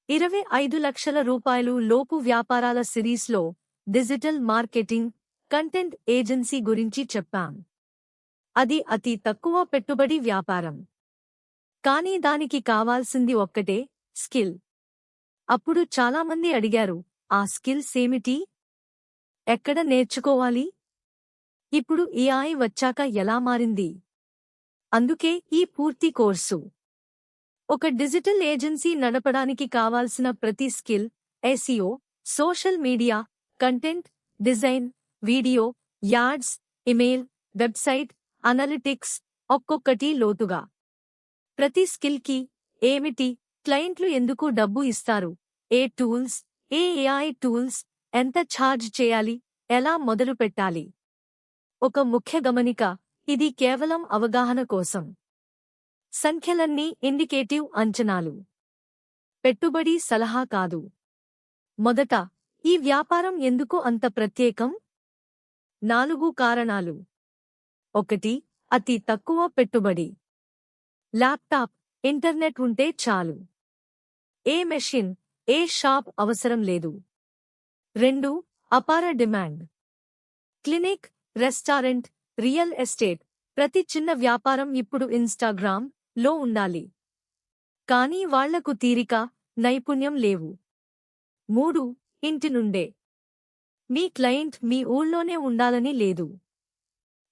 25 లక్షల లోపు వ్యాపారాల సిరీస్లో డిజిటల్ మార్కెటింగ్ కంటెంట్ ఏజెన్సీ గురించి చెప్పాం. అది అతి తక్కువ పెట్టుబడి వ్యాపారం. కానీ దానికి కావాల్సింది ఒక్కటే, స్కిల్. అప్పుడు చాలామంది అడిగారు, ఆ స్కిల్స్ ఏమిటి? ఎక్కడ నేర్చుకోవాలి? ఇప్పుడు AI వచ్చాక ఎలా మారింది? అందుకే ఈ పూర్తి కోర్సు. ఒక డిజిటల్ ఏజెన్సీ నడపడానికి కావాల్సిన ప్రతి skill, SEO, social media, content, design, video, ads, email, website, analytics, ఒక్కొక్కటి లోతుగా. ప్రతి స్కిల్కి ఏమిటి, క్లయింట్లు ఎందుకు డబ్బు ఇస్తారు, ఏ టూల్స్, ఏ AI టూల్స్, ఎంత ఛార్జ్ చేయాలి, ఎలా మొదలు పెట్టాలి. ఒక ముఖ్య గమనిక, ఇది కేవలం అవగాహన కోసం. సంఖ్యలన్నీ ఇండికేటివ్ అంచనాలు, పెట్టుబడి సలహా కాదు. మొదట, ఈ వ్యాపారం ఎందుకు అంత ప్రత్యేకం? 4 కారణాలు. 1. అతి తక్కువ పెట్టుబడి. ల్యాప్టాప్, ఇంటర్నెట్ ఉంటే చాలు. ఏ మెషిన్, ఏ షాప్ అవసరం లేదు. 2. అపార demand. Clinic, restaurant, real estate, ప్రతి చిన్న వ్యాపారం ఇప్పుడు ఇన్స్టాగ్రామ్ లో ఉండాలి. కానీ వాళ్లకు తీరిక, నైపుణ్యం లేవు. 3. ఇంటి నుండే. మీ క్లయింట్ మీ ఊళ్ళోనే ఉండాలని లేదు.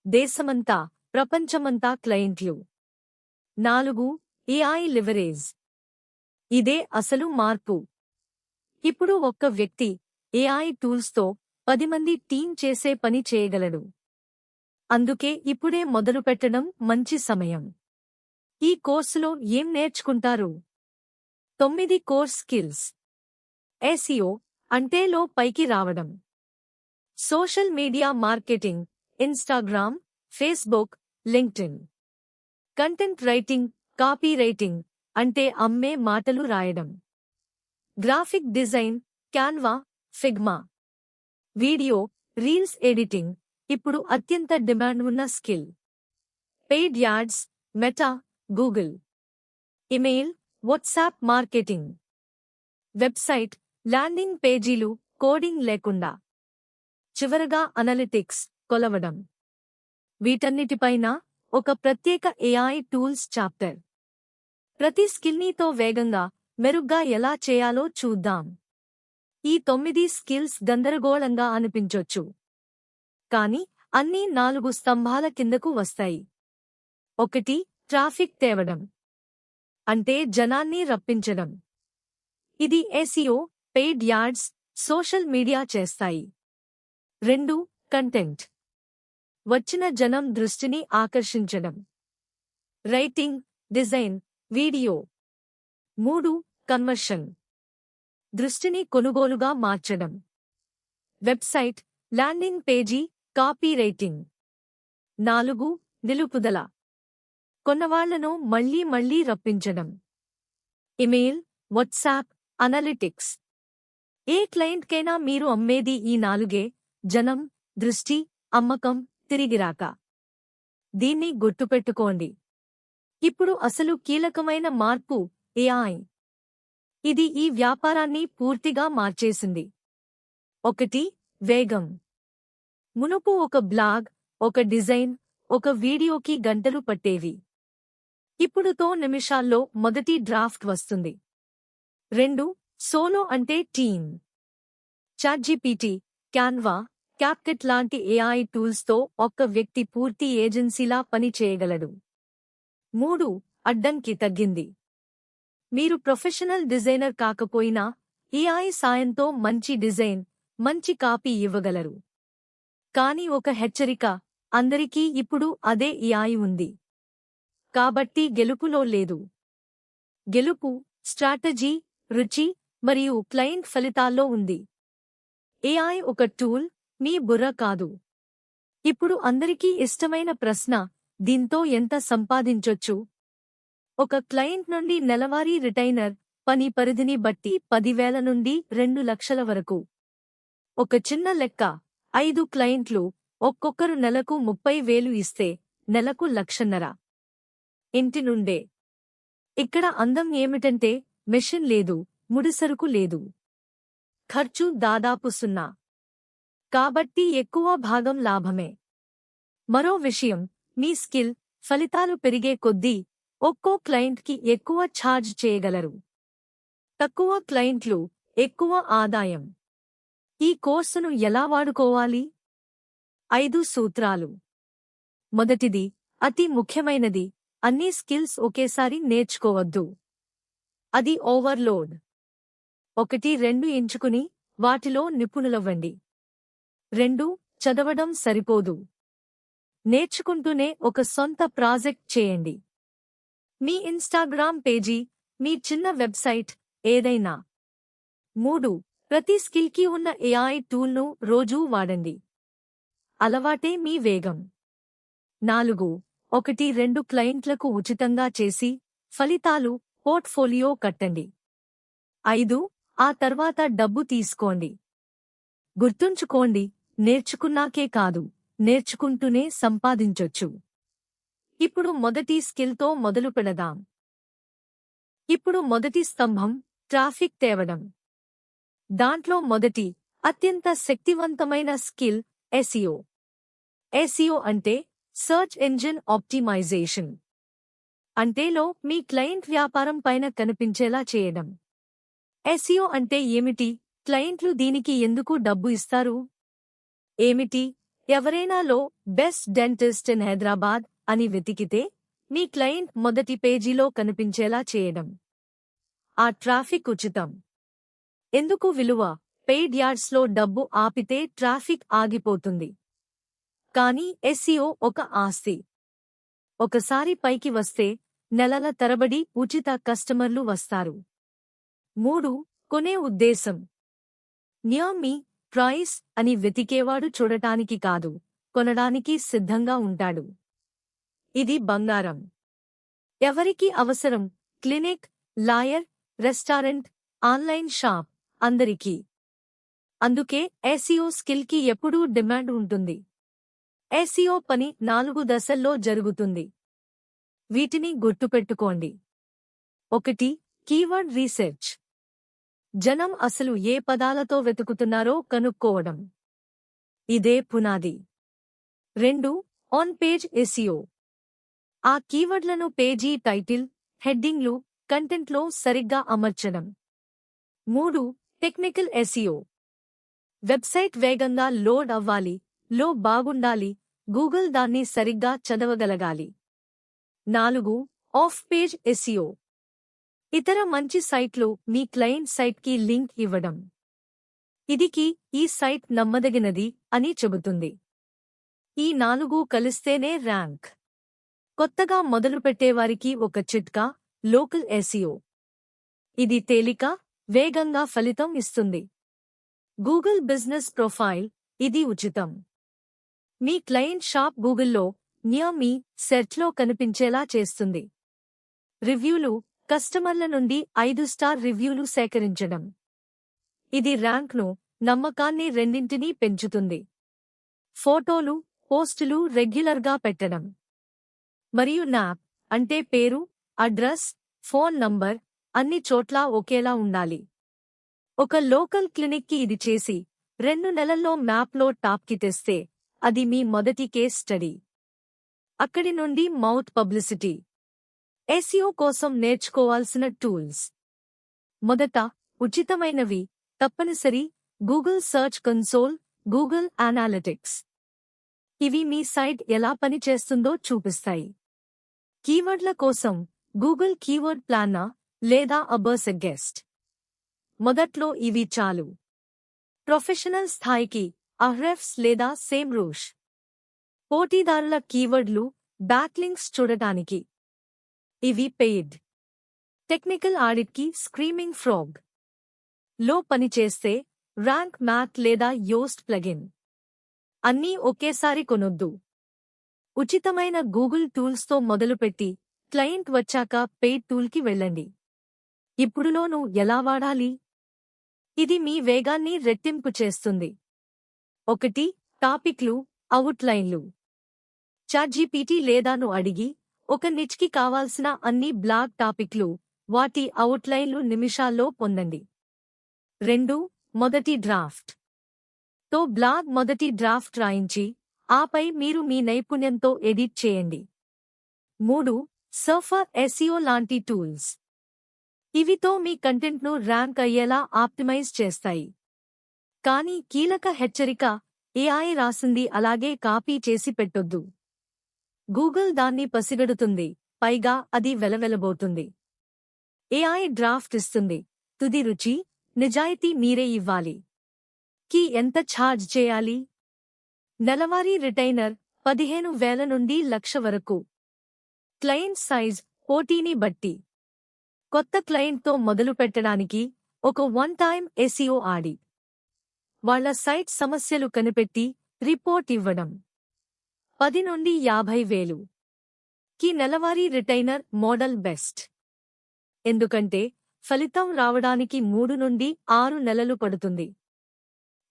దేశమంతా, ప్రపంచమంతా క్లయింట్లు. 4. AI leverage. ఇదే అసలు మార్పు. ఇప్పుడు ఒక్క వ్యక్తి AI టూల్స్తో 10 మంది టీం చేసే పని చేయగలడు. అందుకే ఇప్పుడే మొదలుపెట్టడం మంచి సమయం. ఈ కోర్సులో ఏం నేర్చుకుంటారు? 9 కోర్ స్కిల్స్. SEO అంటే లో పైకి రావడం. Social media marketing, Instagram, Facebook, LinkedIn. Content writing, copy writing అంటే అమ్మే మాటలు రాయడం. Graphic design, Canva, Figma. Video, reels editing ఇప్పుడు అత్యంత డిమాండ్ ఉన్న skill. Paid ads, meta, Google. Email, WhatsApp marketing. Website, landing పేజీలు, కోడింగ్ లేకుండా. చివరగా అనలిటిక్స్, కొలవడం. వీటన్నిటిపైన ఒక ప్రత్యేక AI టూల్స్ చాప్టర్. ప్రతి స్కిల్నీతో వేగంగా, మెరుగ్గా ఎలా చేయాలో చూద్దాం. ఈ 9 స్కిల్స్ గందరగోళంగా అనిపించొచ్చు. కానీ అన్నీ 4 స్తంభాల కిందకు వస్తాయి. 1. ట్రాఫిక్ తేవడం. అంటే జనాన్ని రప్పించడం. ఇది SEO, paid ads, social media చేస్తాయి. 2. కంటెంట్. వచ్చిన జనం దృష్టిని ఆకర్షించడం. Writing, design, video. 3. కన్వర్షన్. దృష్టిని కొనుగోలుగా మార్చడం. Website, landing page, copywriting. 4. నిలుపుదల. కొన్నవాళ్లను మళ్లీ మళ్లీ రప్పించడం. Email, WhatsApp, analytics. ఏ క్లయింట్కైనా మీరు అమ్మేది ఈ 4. జనం, దృష్టి, అమ్మకం, తిరిగిరాక. దీన్ని గుర్తుపెట్టుకోండి. ఇప్పుడు అసలు కీలకమైన మార్పు, AI. ఇది ఈ వ్యాపారాన్ని పూర్తిగా మార్చేసింది. 1. వేగం. మునుపు ఒక బ్లాగ్, ఒక డిజైన్, ఒక వీడియోకి గంటలు పట్టేవి. ఇప్పుడు నిమిషాల్లో మొదటి డ్రాఫ్ట్ వస్తుంది. 2. సోలో అంటే టీమ్. చాట్‌జీపీటీ, క్యాన్వా, క్యాప్కట్ లాంటి AI టూల్స్తో ఒక్క వ్యక్తి పూర్తి ఏజెన్సీలా పని చేయగలడు. 3. అడ్డంకి తగ్గింది. మీరు ప్రొఫెషనల్ డిజైనర్ కాకపోయినా AI సాయంతో మంచి డిజైన్, మంచి కాపీ ఇవ్వగలరు. కానీ ఒక హెచ్చరిక, అందరికీ ఇప్పుడు అదే AI ఉంది. కాబట్టి గెలుపులో లేదు. గెలుపు, స్ట్రాటజీ, రుచి మరియు క్లయింట్ ఫలితాల్లో ఉంది. AI ఒక టూల్, మీ బుర్ర కాదు. ఇప్పుడు అందరికీ ఇష్టమైన ప్రశ్న, దీంతో ఎంత సంపాదించొచ్చు? ఒక క్లయింట్ నుండి నెలవారీ రిటైనర్, పని పరిధిని బట్టి 10,000 నుండి 2 లక్షల వరకు. ఒక చిన్న లెక్క, 5 క్లయింట్లు, ఒక్కొక్కరు నెలకు 30,000 ఇస్తే నెలకు 1,50,000. ఇంటి నుండే. ఇక్కడ అందం ఏమిటంటే మెషిన్ లేదు, ముడిసరుకు లేదు. ఖర్చు దాదాపు 0. కాబట్టి ఎక్కువ భాగం లాభమే. మరో విషయం, మీ స్కిల్, ఫలితాలు పెరిగే కొద్దీ ఒక్కో క్లయింట్కి ఎక్కువ ఛార్జ్ చేయగలరు. తక్కువ క్లయింట్లు, ఎక్కువ ఆదాయం. ఈ కోర్సును ఎలా వాడుకోవాలి? 5 సూత్రాలు. మొదటిది, అతి ముఖ్యమైనది, అన్ని స్కిల్స్ ఒకేసారి నేర్చుకోవద్దు. అది ఓవర్లోడ్. 1-2 ఎంచుకుని వాటిలో నిపుణులవ్వండి. 2. చదవడం సరిపోదు. నేర్చుకుంటూనే ఒక సొంత ప్రాజెక్ట్ చేయండి. మీ ఇన్స్టాగ్రామ్ పేజీ, మీ చిన్న వెబ్సైట్, ఏదైనా. 3. ప్రతి స్కిల్కి ఉన్న AI టూల్ను రోజూ వాడండి. అలవాటే మీ వేగం. 4. 1-2 క్లయింట్లకు ఉచితంగా చేసి, ఫలితాలు, పోర్ట్ఫోలియో కట్టండి. 5. ఆ తర్వాత డబ్బు తీసుకోండి. గుర్తుంచుకోండి, నేర్చుకున్నాకే కాదు, నేర్చుకుంటూనే సంపాదించొచ్చు. ఇప్పుడు మొదటి స్కిల్తో మొదలు పెడదాం. ఇప్పుడు మొదటి స్తంభం, ట్రాఫిక్ తేవడం. దాంట్లో మొదటి, అత్యంత శక్తివంతమైన స్కిల్, SEO. SEO అంటే సర్చ్ ఇంజిన్ ఆప్టిమైజేషన్. అంటేలో మీ క్లయింట్ వ్యాపారం పైన కనిపించేలా చేయడం. SEO అంటే ఏమిటి? క్లయింట్లు దీనికి ఎందుకు డబ్బు ఇస్తారు? ఏమిటి? ఎవరైనా లో బెస్ట్ డెంటిస్ట్ ఇన్ హైదరాబాద్ అని వెతికితే మీ క్లయింట్ మొదటి పేజీలో కనిపించేలా చేయడం. ఆ ట్రాఫిక్ ఉచితం. ఎందుకు విలువ? పెయిడ్ యాడ్స్లో డబ్బు ఆపితే ట్రాఫిక్ ఆగిపోతుంది. కానీ SEO ఒక ఆస్తి. ఒకసారి పైకి వస్తే నెలల తరబడి ఉచిత కస్టమర్లు వస్తారు. 3. కొనే ఉద్దేశం. నియర్ మీ, ప్రైస్ అని వెతికేవాడు చూడటానికి కాదు, కొనడానికి సిద్ధంగా ఉంటాడు. ఇది బంగారం. ఎవరికి అవసరం? Clinic, lawyer, restaurant, online shop, అందరికీ. అందుకే SEO స్కిల్కి ఎప్పుడూ డిమాండ్ ఉంటుంది. SEO పని 4 దశల్లో జరుగుతుంది. వీటిని గుర్తుపెట్టుకోండి. 1. Keyword research. జనం అసలు ఏ పదాలతో వెతుకుతున్నారో కనుక్కోవడం. ఇదే పునాది. 2. On page SEO. ఆ కీవర్డ్లను పేజీ టైటిల్, హెడ్డింగ్లు, కంటెంట్లో సరిగ్గా అమర్చడం. 3. Technical SEO. వెబ్సైట్ వేగంగా లోడ్ అవ్వాలి, లో బాగుండాలి, గూగుల్ దాన్ని సరిగ్గా చదవగలగాలి. 4. Of page SEO. ఇతర మంచి సైట్లు మీ క్లయింట్ సైట్కి లింక్ ఇవ్వడం. ఇదికి ఈ సైట్ నమ్మదగినది అని చెబుతుంది. ఈ 4 కలిస్తేనే ర్యాంక్. కొత్తగా మొదలుపెట్టేవారికి ఒక చిట్కా, లోకల్ SEO. ఇది తేలిక, వేగంగా ఫలితం ఇస్తుంది. గూగుల్ బిజినెస్ ప్రొఫైల్, ఇది ఉచితం. మీ క్లయింట్ షాప్ గూగుల్లో నియర్ మీ సెర్చ్లో కనిపించేలా చేస్తుంది. రివ్యూలు, కస్టమర్ల నుండి 5 స్టార్ రివ్యూలు సేకరించడం. ఇది ర్యాంక్ను, నమ్మకాన్ని రెండింటినీ పెంచుతుంది. ఫోటోలు, పోస్టులు రెగ్యులర్గా పెట్టడం. మరియు నాప్ అంటే పేరు, అడ్రస్, ఫోన్ నంబర్ అన్ని చోట్లా ఒకేలా ఉండాలి. ఒక లోకల్ క్లినిక్కి ఇది చేసి 2 నెలల్లో మ్యాప్లో టాప్కి తెస్తే అది మీ మొదటి కేస్ స్టడీ. అక్కడి నుండి మౌత్ పబ్లిసిటీ. SEO కోసం నేర్చుకోవాల్సిన టూల్స్. మొదట, ఉచితమైనవి, తప్పనిసరి, Google search console, Google analytics. ఇవి మీ సైట్ ఎలా పనిచేస్తుందో చూపిస్తాయి. కీవర్డ్ల కోసం గూగుల్ కీవర్డ్ ప్లానర్ లేదా అబర్సగెస్ట్. మొదట్లో ఇవి చాలు. ప్రొఫెషనల్ స్థాయికి అహ్రెఫ్స్ లేదా సేమ్రూష్. పోటీదారుల కీవర్డ్లు, బ్యాక్లింక్స్ చూడటానికి. ఇవి పెయిడ్. టెక్నికల్ ఆడిట్కి స్క్రీమింగ్ ఫ్రాగ్. లో పనిచేస్తే ర్యాంక్ మ్యాట్ లేదా యోస్ట్ ప్లగిన్. అన్నీ ఒకేసారి కొనొద్దు. ఉచితమైన గూగుల్ టూల్స్తో మొదలుపెట్టి క్లయింట్ వచ్చాక పెయిడ్ టూల్కి వెళ్ళండి. ఇప్పుడులోనూ ఎలా వాడాలి? ఇది మీ వేగాన్ని రెట్టింపు చేస్తుంది. 1. టాపిక్లు, అవుట్లైన్లు. చాట్‌జీపీటీ లేదాను అడిగి ఒక నిచ్కి కావాల్సిన అన్ని బ్లాగ్ టాపిక్లు, వాటి అవుట్లైన్లు నిమిషాల్లో పొందండి. 2. మొదటి డ్రాఫ్ట్ తో బ్లాగ్ మొదటి డ్రాఫ్ట్ రాయించి ఆపై మీరు మీ నైపుణ్యంతో ఎడిట్ చేయండి. 3. సర్ఫర్ ఎస్ఈఓ లాంటి టూల్స్. ఇవితో మీ కంటెంట్ను ర్యాంక్ అయ్యేలా ఆప్టిమైజ్ చేస్తాయి. కానీ కీలక హెచ్చరిక, ఏఐ రాసింది అలాగే కాపీ చేసి పెట్టొద్దు. గూగుల్ దాన్ని పసిగడుతుంది, పైగా అది వెలవెలబోతుంది. ఏఐ డ్రాఫ్ట్ ఇస్తుంది, తుది రుచి, నిజాయితీ మీరే ఇవ్వాలి. కి ఎంత ఛార్జ్ చేయాలి? నెలవారీ రిటైనర్ 15,000 నుండి 1,00,000 వరకు. క్లయింట్ సైజ్ పోటీని బట్టి. కొత్త క్లయింట్తో మొదలు పెట్టడానికి ఒక వన్ టైమ్ ఎస్ఈఓ ఆడి వాళ్ళ సైట్ సమస్యలు కనిపెట్టి రిపోర్ట్ ఇవ్వడం. 10 నుండి 50,000 కి నెలవారీ రిటైనర్ మోడల్ బెస్ట్. ఎందుకంటే ఫలితం రావడానికి 3 నుండి 6 నెలలు పడుతుంది.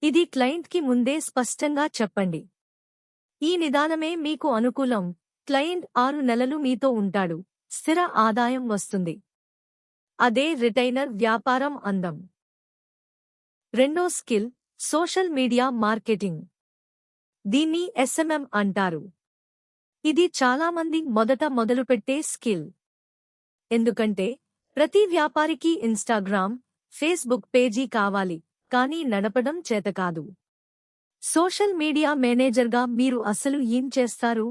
ఇది క్లయింట్కి ముందే స్పష్టంగా చెప్పండి. ఈ నిదానమే మీకు అనుకూలం. క్లయింట్ 6 నెలలు మీతో ఉంటాడు, స్థిర ఆదాయం వస్తుంది. అదే రిటైనర్ వ్యాపారం అందం. రెండో స్కిల్, సోషల్ మీడియా మార్కెటింగ్. దీన్ని ఎస్ఎంఎం అంటారు. ఇది చాలామంది మొదట మొదలుపెట్టే స్కిల్. ఎందుకంటే ప్రతి వ్యాపారికి ఇన్స్టాగ్రామ్, ఫేస్బుక్ పేజీ కావాలి, కానీ నడపడం చేతకాదు. సోషల్ మీడియా మేనేజర్గా మీరు అసలు ఏం చేస్తారు?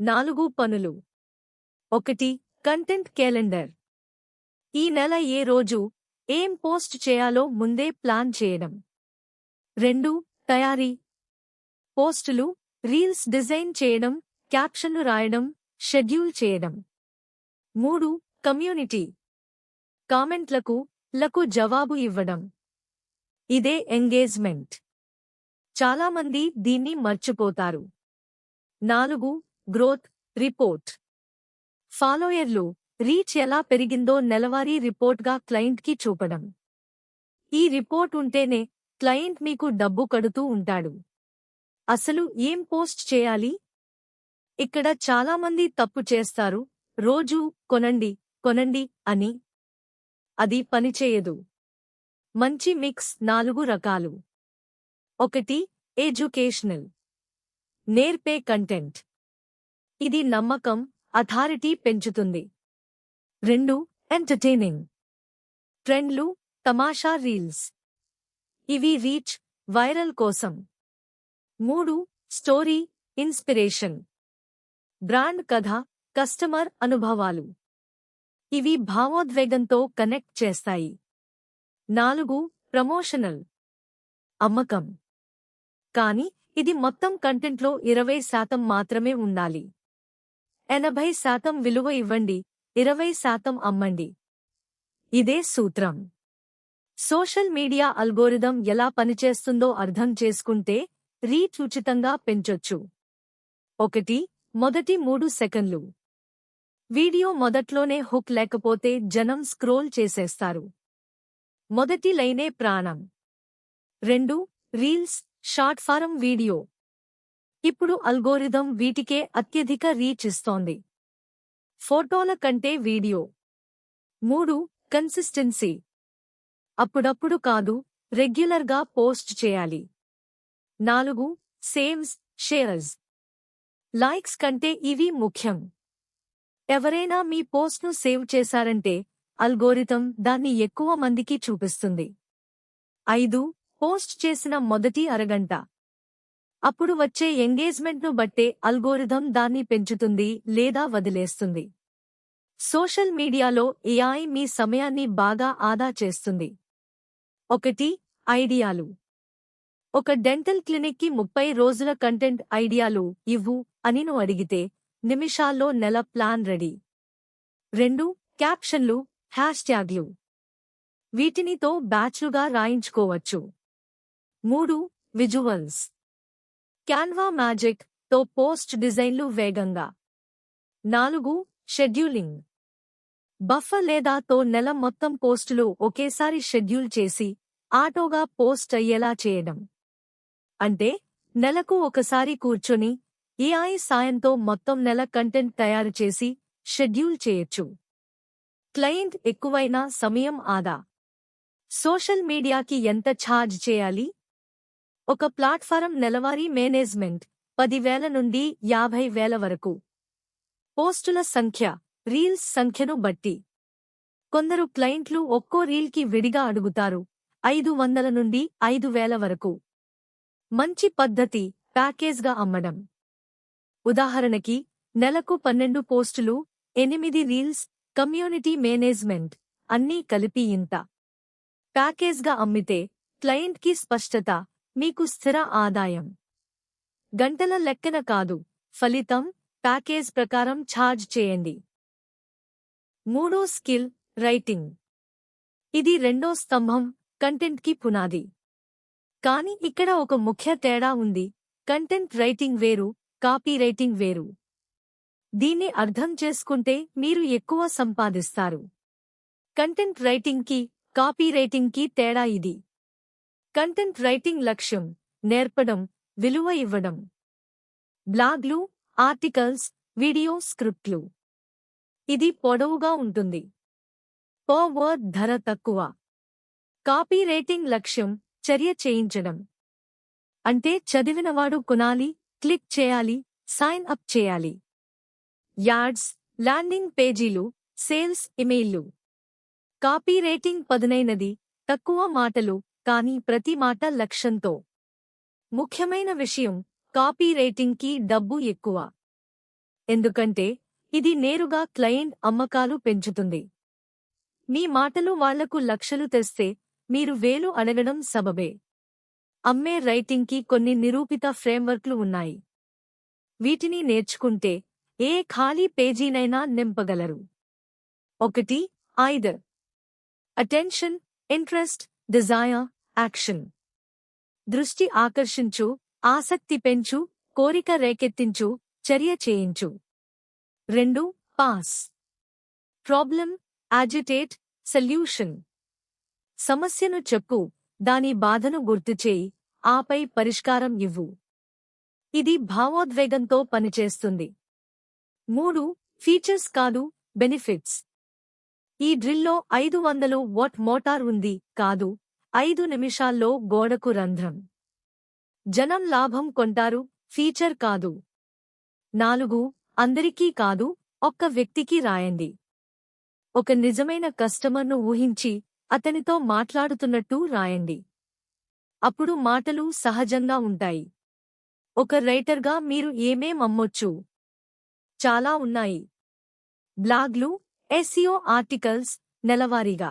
4 పనులు. 1. Content calendar. ఈ నెల ఏ రోజు ఏం పోస్ట్ చేయాలో ముందే ప్లాన్ చేయడం. 2. తయారీ. పోస్టులు, రీల్స్ డిజైన్ చేయడం, క్యాప్షన్లు రాయడం, షెడ్యూల్ చేయడం. 3. కమ్యూనిటీ. కామెంట్లకు జవాబు ఇవ్వడం. ఇదే ఎంగేజ్మెంట్. చాలామంది దీన్ని మర్చిపోతారు. 4. Growth report. ఫాలోయర్లు, రీచ్ ఎలా పెరిగిందో నెలవారీ రిపోర్ట్గా క్లయింట్కి చూపడం. ఈ రిపోర్ట్ ఉంటేనే క్లయింట్ మీకు డబ్బు కడుతూ ఉంటాడు. అసలు ఏం పోస్ట్ చేయాలి? ఇక్కడ చాలామంది తప్పు చేస్తారు, రోజూ కొనండి కొనండి అని. అది పనిచేయదు. మంచి మిక్స్. 4 రకాలు. 1. ఎడ్యుకేషనల్. నేర్పే కంటెంట్. ఇది నమ్మకం, అథారిటీ పెంచుతుంది. 2. ఎంటర్టైనింగ్. ట్రెండ్లు, తమాషా రీల్స్. ఇవి రీచ్, వైరల్ కోసం. 3. Story, inspiration. బ్రాండ్ కథ, కస్టమర్ అనుభవాలు. ఇవి భావోద్వేగంతో కనెక్ట్ చేస్తాయి. 4. ప్రమోషనల్. అమ్మకం. కానీ ఇది మొత్తం కంటెంట్లో 20% మాత్రమే ఉండాలి. 80% విలువ ఇవ్వండి, 20% అమ్మండి. ఇదే సూత్రం. సోషల్ మీడియా అల్గోరిథం ఎలా పనిచేస్తుందో అర్థం చేసుకుంటే రీచ్ ఉచితంగా పెంచొచ్చు. 1. మొదటి 3 సెకన్లు. వీడియో మొదట్లోనే హుక్ లేకపోతే జనం స్క్రోల్ చేసేస్తారు. మొదటి లైనే ప్రాణం. 2. Reels, short form video. ఇప్పుడు అల్గోరిథం వీటికే అత్యధిక రీచ్ ఇస్తోంది, ఫోటోల కంటే వీడియో. 3. కన్సిస్టెన్సీ. అప్పుడప్పుడు కాదు, రెగ్యులర్గా పోస్ట్ చేయాలి. 4. Saves, shares. లైక్స్ కంటే ఇవి ముఖ్యం. ఎవరైనా మీ పోస్ట్ను సేవ్ చేశారంటే అల్గోరిథం దాన్ని ఎక్కువ మందికి చూపిస్తుంది. 5. పోస్ట్ చేసిన మొదటి అరగంట. అప్పుడు వచ్చే ఎంగేజ్మెంట్ను బట్టే అల్గోరిథం దాన్ని పెంచుతుంది లేదా వదిలేస్తుంది. సోషల్ మీడియాలో ఏఐ మీ సమయాన్ని బాగా ఆదా చేస్తుంది. 1. ఐడియాలు. ఒక డెంటల్ క్లినిక్కి 30 రోజుల కంటెంట్ ఐడియాలు ఇవ్వు అని నువ్వు అడిగితే నిమిషాల్లో నెల plan ready. 2. క్యాప్షన్లు, హ్యాష్ట్యాగ్లు. వీటినితో బ్యాచ్లుగా రాయించుకోవచ్చు. 3. Visuals. Canva magic తో పోస్ట్ డిజైన్లు వేగంగా. 4. షెడ్యూలింగ్. బఫర్ లేదా తో నెల మొత్తం పోస్టులు ఒకేసారి షెడ్యూల్ చేసి ఆటోగా పోస్ట్ అయ్యేలా చేయడం. అంటే నెలకు ఒకసారి కూర్చొని ఏఐ సాయంతో మొత్తం నెల కంటెంట్ తయారు చేసి షెడ్యూల్ చేయొచ్చు. క్లయింట్ ఎక్కువైనా సమయం ఆదా. సోషల్ మీడియాకి ఎంత ఛార్జ్ చేయాలి? ఒక ప్లాట్ఫారం నెలవారీ మేనేజ్మెంట్ 10,000 నుండి 50,000 వరకు. పోస్టుల సంఖ్య, రీల్స్ సంఖ్యను బట్టి. కొందరు క్లయింట్లు ఒక్కో రీల్కి విడిగా అడుగుతారు, 500 నుండి 5,000 వరకు. మంచి పద్ధతి ప్యాకేజ్గా అమ్మడం. ఉదాహరణకి, నెలకు 12 పోస్టులు, 8 రీల్స్, కమ్యూనిటీ మేనేజ్మెంట్ అన్నీ కలిపి ఇంత. ప్యాకేజ్గా అమ్మితే క్లయింట్కి స్పష్టత, మీకు స్థిర ఆదాయం. గంటల లెక్కన కాదు, ఫలితం, ప్యాకేజ్ ప్రకారం ఛార్జ్ చేయండి. మూడో స్కిల్, రైటింగ్. ఇది రెండో స్తంభం, కంటెంట్కి పునాది. కానీ ఇక్కడ ఒక ముఖ్య తేడా ఉంది. కంటెంట్ రైటింగ్ వేరు, కాపీ రైటింగ్ వేరు. దీన్ని అర్థం చేసుకుంటే మీరు ఎక్కువ సంపాదిస్తారు. కంటెంట్ రైటింగ్కి, కాపీ రైటింగ్కి తేడా ఇది. కంటెంట్ రైటింగ్ లక్ష్యం నేర్పడం, విలువ ఇవ్వడం. బ్లాగ్లు, ఆర్టికల్స్, వీడియో స్క్రిప్ట్లు. ఇది పొడవుగా ఉంటుంది. పర్ వర్డ్ ధర తక్కువ. కాపీ రైటింగ్ లక్ష్యం చర్య చేయించడం. అంటే చదివినవాడు కొనాలి, క్లిక్ చేయాలి, సైన్ అప్ చేయాలి. యాడ్స్, ల్యాండింగ్ పేజీలు, సేల్స్ ఇమెయిల్లు. కాపీ రైటింగ్ పదునైనది, తక్కువ మాటలు, కానీ ప్రతి మాట లక్ష్యంతో. ముఖ్యమైన విషయం, కాపీ రైటింగ్కి డబ్బు ఎక్కువ. ఎందుకంటే ఇది నేరుగా క్లయింట్ అమ్మకాలు పెంచుతుంది. మీ మాటలు వాళ్లకు లక్షలు తెస్తే మీరు వేలు అడగడం సబబే. అమ్మే రైటింగ్కి కొన్ని నిరూపిత ఫ్రేమ్వర్క్లు ఉన్నాయి. వీటిని నేర్చుకుంటే ఏ ఖాళీ పేజీనైనా నింపగలరు. 1. AIDA. Attention, interest, desire, action. దృష్టి ఆకర్షించు, ఆసక్తి పెంచు, కోరిక రేకెత్తించు, చర్య చేయించు. 2. పాస్. Problem, agitate, solution. సమస్యను చెప్పు, దాని బాధను గుర్తుచేయి, ఆపై పరిష్కారం ఇవ్వు. ఇది భావోద్వేగంతో పనిచేస్తుంది. 3. ఫీచర్స్ కాదు, బెనిఫిట్స్. ఈ డ్రిల్లో 500 వాట్ మోటార్ ఉంది కాదు, 5 నిమిషాల్లో గోడకు రంధ్రం. జనం లాభం కొంటారు, ఫీచర్ కాదు. 4. అందరికీ కాదు, ఒక్క వ్యక్తికి రాయండి. ఒక నిజమైన కస్టమర్ను ఊహించి అతనితో మాట్లాడుతున్నట్టు రాయండి. అప్పుడు మాటలు సహజంగా ఉంటాయి. ఒక రైటర్గా మీరు ఏమేం అమ్మొచ్చు? చాలా ఉన్నాయి. బ్లాగ్లు, ఎస్ఈఓ ఆర్టికల్స్, నెలవారీగా.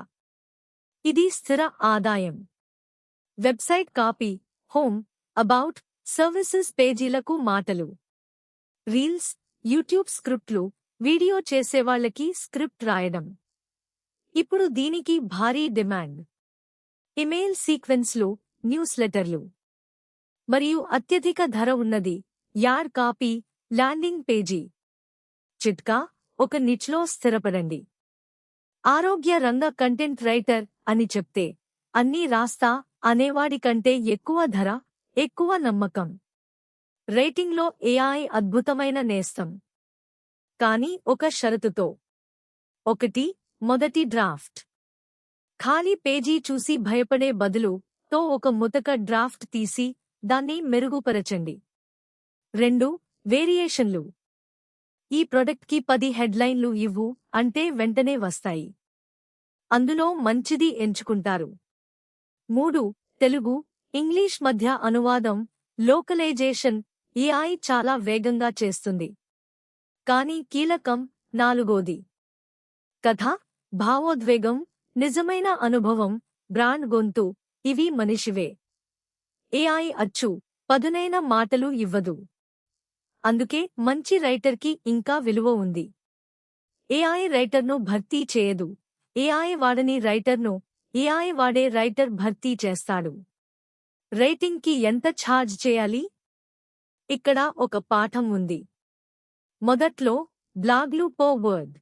ఇది స్థిర ఆదాయం. Website copy, home, about, services పేజీలకు మాటలు. రీల్స్, యూట్యూబ్ స్క్రిప్ట్లు, వీడియో చేసేవాళ్లకి స్క్రిప్ట్ రాయడం. ఇప్పుడు దీనికి భారీ డిమాండ్. ఇమెయిల్ సీక్వెన్స్లు, న్యూస్ లెటర్లు. మరియు అత్యధిక ధర ఉన్నది, యాడ్ కాపీ, ల్యాండింగ్ పేజీ. చిట్కా, ఒక నిచ్లో స్థిరపడండి. ఆరోగ్య రంగ కంటెంట్ రైటర్ అని చెప్తే, అన్నీ రాస్తా అనేవాడి కంటే ఎక్కువ ధర, ఎక్కువ నమ్మకం. రైటింగ్లో ఏఐ అద్భుతమైన నేస్తం. కానీ ఒక షరతుతో. 1. మొదటి డ్రాఫ్ట్. ఖాళీ పేజీ చూసి భయపడే బదులు ఒక ముతక డ్రాఫ్ట్ తీసి దాన్ని మెరుగుపరచండి. 2. వేరియేషన్లు. ఈ ప్రొడక్ట్కి 10 హెడ్లైన్లు ఇవ్వు అంటే వెంటనే వస్తాయి. అందులో మంచిది ఎంచుకుంటారు. 3. తెలుగు, ఇంగ్లీష్ మధ్య అనువాదం, లోకలైజేషన్. ఏఐ చాలా వేగంగా చేస్తుంది. కానీ కీలకం 4. కథ, భావోద్వేగం, నిజమైన అనుభవం, బ్రాండ్ గొంతు. ఇవి మనిషివే. ఏఐ అచ్చు, పదునైన మాటలు ఇవ్వదు. అందుకే మంచి రైటర్కి ఇంకా విలువ ఉంది. ఏఐ రైటర్ను భర్తీ చేయదు. ఏఐ వాడని రైటర్ను ఏఐ వాడే రైటర్ భర్తీ చేస్తాడు. రైటింగ్కి ఎంత ఛార్జ్ చేయాలి? ఇక్కడ ఒక పాఠం ఉంది. మొదట్లో బ్లాగ్లు పర్ వర్డ్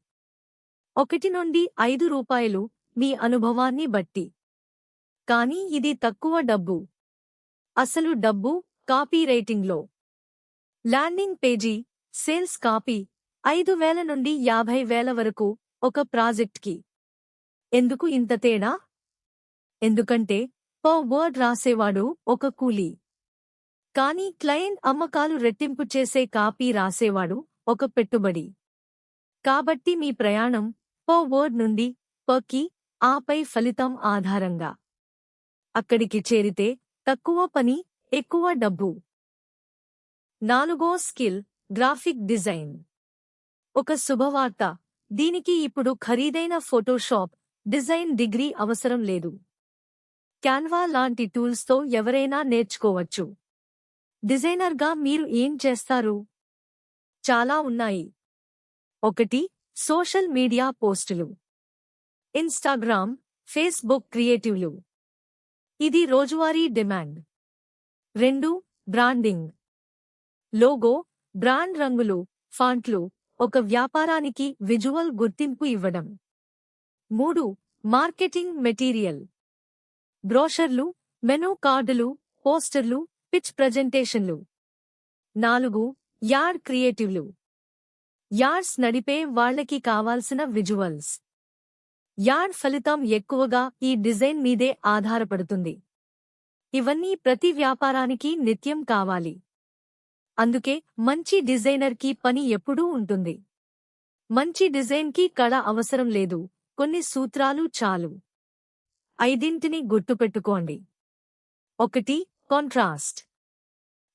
1 నుండి 5 రూపాయలు, మీ అనుభవాన్ని బట్టి. కానీ ఇది తక్కువ డబ్బు. అసలు డబ్బు కాపీ రైటింగ్లో. ల్యాండింగ్ పేజీ, సేల్స్ కాపీ 5,000 నుండి 50,000 వరకు ఒక ప్రాజెక్ట్కి. ఎందుకు ఇంత తేడా? ఎందుకంటే పర్ వర్డ్ రాసేవాడు ఒక కూలీ. కానీ క్లయింట్ అమ్మకాలు రెట్టింపు చేసే కాపీ రాసేవాడు ఒక పెట్టుబడి. కాబట్టి మీ ప్రయాణం పర్ వర్డ్ నుండి పర్కి, ఆపై ఫలితం ఆధారంగా. అక్కడికి చేరితే తక్కువ పని, ఎక్కువ డబ్బు. 4వ స్కిల్ గ్రాఫిక్ డిజైన్. ఒక శుభవార్త, దీనికి ఇప్పుడు ఖరీదైన ఫోటోషాప్ డిజైన్ డిగ్రీ అవసరం లేదు. క్యాన్వా లాంటి టూల్స్తో ఎవరైనా నేర్చుకోవచ్చు. డిజైనర్గా మీరు ఏం చేస్తారు? చాలా ఉన్నాయి. 1. సోషల్ మీడియా పోస్టులు. ఇన్స్టాగ్రామ్, ఫేస్బుక్ క్రియేటివ్లు. ఇది రోజువారీ డిమాండ్. 2. బ్రాండింగ్. లోగో, బ్రాండ్ రంగులు, ఫాంట్లు, ఒక వ్యాపారానికి విజువల్ గుర్తింపు ఇవ్వడం. 3. Marketing material. బ్రోషర్లు, మెనూ కార్డులు, పోస్టర్లు, పిచ్ ప్రెజెంటేషన్లు. 4. యాడ్ క్రియేటివ్లు. యాడ్స్ నడిపే వాళ్లకి కావాల్సిన విజువల్స్. యాడ్ ఫలితం ఎక్కువగా ఈ డిజైన్ మీదే ఆధారపడుతుంది. ఇవన్నీ ప్రతి వ్యాపారానికి నిత్యం కావాలి. అందుకే మంచి డిజైనర్కి పని ఎప్పుడూ ఉంటుంది. మంచి డిజైన్కి కళ అవసరం లేదు, కొన్ని సూత్రాలు చాలు. 5 గుర్తుపెట్టుకోండి. 1. కాంట్రాస్ట్.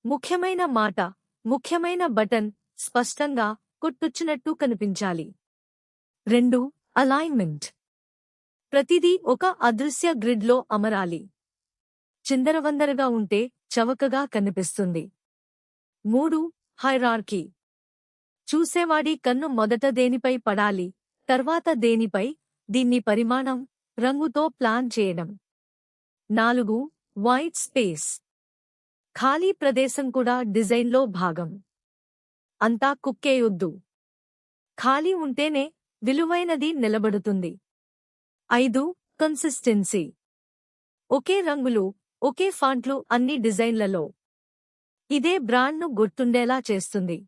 ముఖ్యమైన మాట, ముఖ్యమైన బటన్ స్పష్టంగా కొట్టొచ్చినట్టు కనిపించాలి. 2. అలైన్మెంట్. ప్రతిదీ ఒక అదృశ్య గ్రిడ్లో అమరాలి. చిందరవందరగా ఉంటే చవకగా కనిపిస్తుంది. 3. హైరార్కీ. చూసేవాడి కన్ను మొదట దేనిపై పడాలి, తర్వాత దేనిపై, దీన్ని పరిమాణం, రంగుతో ప్లాన్ చేయడం. 4. White space. ఖాళీ ప్రదేశం కూడా డిజైన్లో భాగం. అంతా కుక్కేయొద్దు. ఖాళీ ఉంటేనే విలువైనది నిలబడుతుంది. 5. కన్సిస్టెన్సీ. ఒకే రంగులు, ఒకే ఫాంట్లు అన్ని డిజైన్లలో. ఇదే బ్రాండ్ను గుర్తుండేలా చేస్తుంది.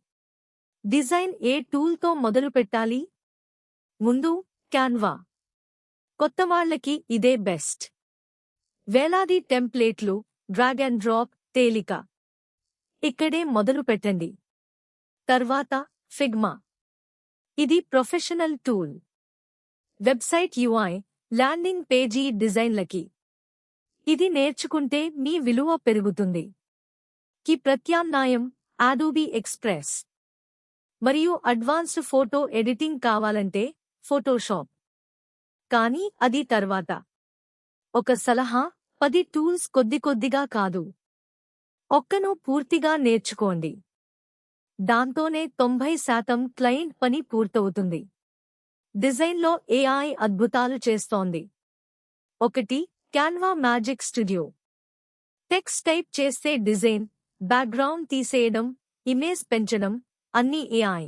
డిజైన్ ఏ టూల్తో మొదలు పెట్టాలి? ముందు క్యాన్వా. కొత్తవాళ్లకి ఇదే బెస్ట్. వేలాది టెంప్లేట్లు, డ్రాగ్ అండ్ డ్రాప్ తేలిక. ఇక్కడే మొదలు పెట్టండి. తర్వాత ఫిగ్మా. ఇది professional tool. Website UI, landing page డిజైన్లకి. ఇది నేర్చుకుంటే మీ విలువ పెరుగుతుంది. కి ప్రత్యామ్నాయం అడోబీ ఎక్స్ప్రెస్. మరియు అడ్వాన్స్డ్ ఫోటో ఎడిటింగ్ కావాలంటే ఫోటోషాప్. కానీ అది తర్వాత. ఒక సలహా, 10 టూల్స్ కొద్దిగా కాదు. ఒక్కను పూర్తిగా నేర్చుకోండి. దాంతోనే 90% క్లయింట్ పని పూర్తవుతుంది. డిజైన్లో ఏఐ అద్భుతాలు చేస్తోంది. 1. Canva magic studio. Text type చేస్తే డిజైన్, బ్యాక్గ్రౌండ్ తీసేయడం, ఇమేజ్ పెంచడం అన్నీ ఏఐ.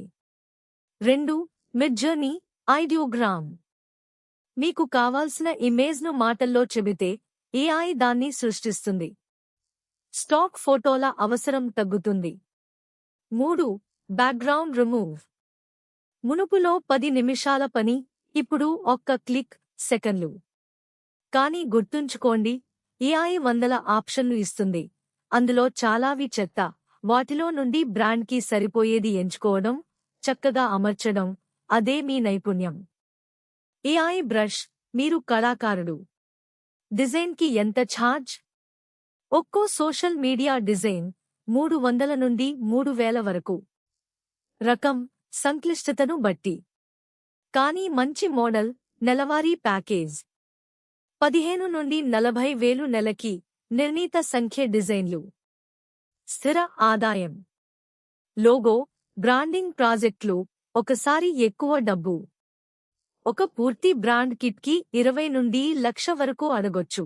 2. మిడ్జర్నీ ఐడియోగ్రామ్. మీకు కావాల్సిన ఇమేజ్ను మాటల్లో చెబితే ఏఐ దాన్ని సృష్టిస్తుంది. స్టాక్ ఫోటోల అవసరం తగ్గుతుంది. 3. Background remove. మునుపులో 10 నిమిషాల పని, ఇప్పుడు ఒక్క క్లిక్, సెకన్లు. కానీ గుర్తుంచుకోండి, ఏఐ వందల ఆప్షన్లు ఇస్తుంది. అందులో చాలావి చెత్త. వాటిలో నుండి బ్రాండ్కి సరిపోయేది ఎంచుకోవడం, చక్కగా అమర్చడం, అదే మీ నైపుణ్యం. AI brush. మీరు కళాకారుడు. డిజైన్కి ఎంత ఛార్జ్? ఒక్కో సోషల్ మీడియా డిజైన్ 300 నుండి 3000 వరకు. రకం, సంక్లిష్టతను బట్టి. కానీ మంచి మోడల్, నెలవారీ ప్యాకేజ్ 15 నుండి 40,000 నెలకి. నిర్ణీత సంఖ్య డిజైన్లు. స్థిర ఆదాయం. లోగో, బ్రాండింగ్ ప్రాజెక్టులు, ఒకసారి ఎక్కువ డబ్బు. ఒక పూర్తి బ్రాండ్ కిట్కి 20 నుండి 1,00,000 వరకు అడగొచ్చు.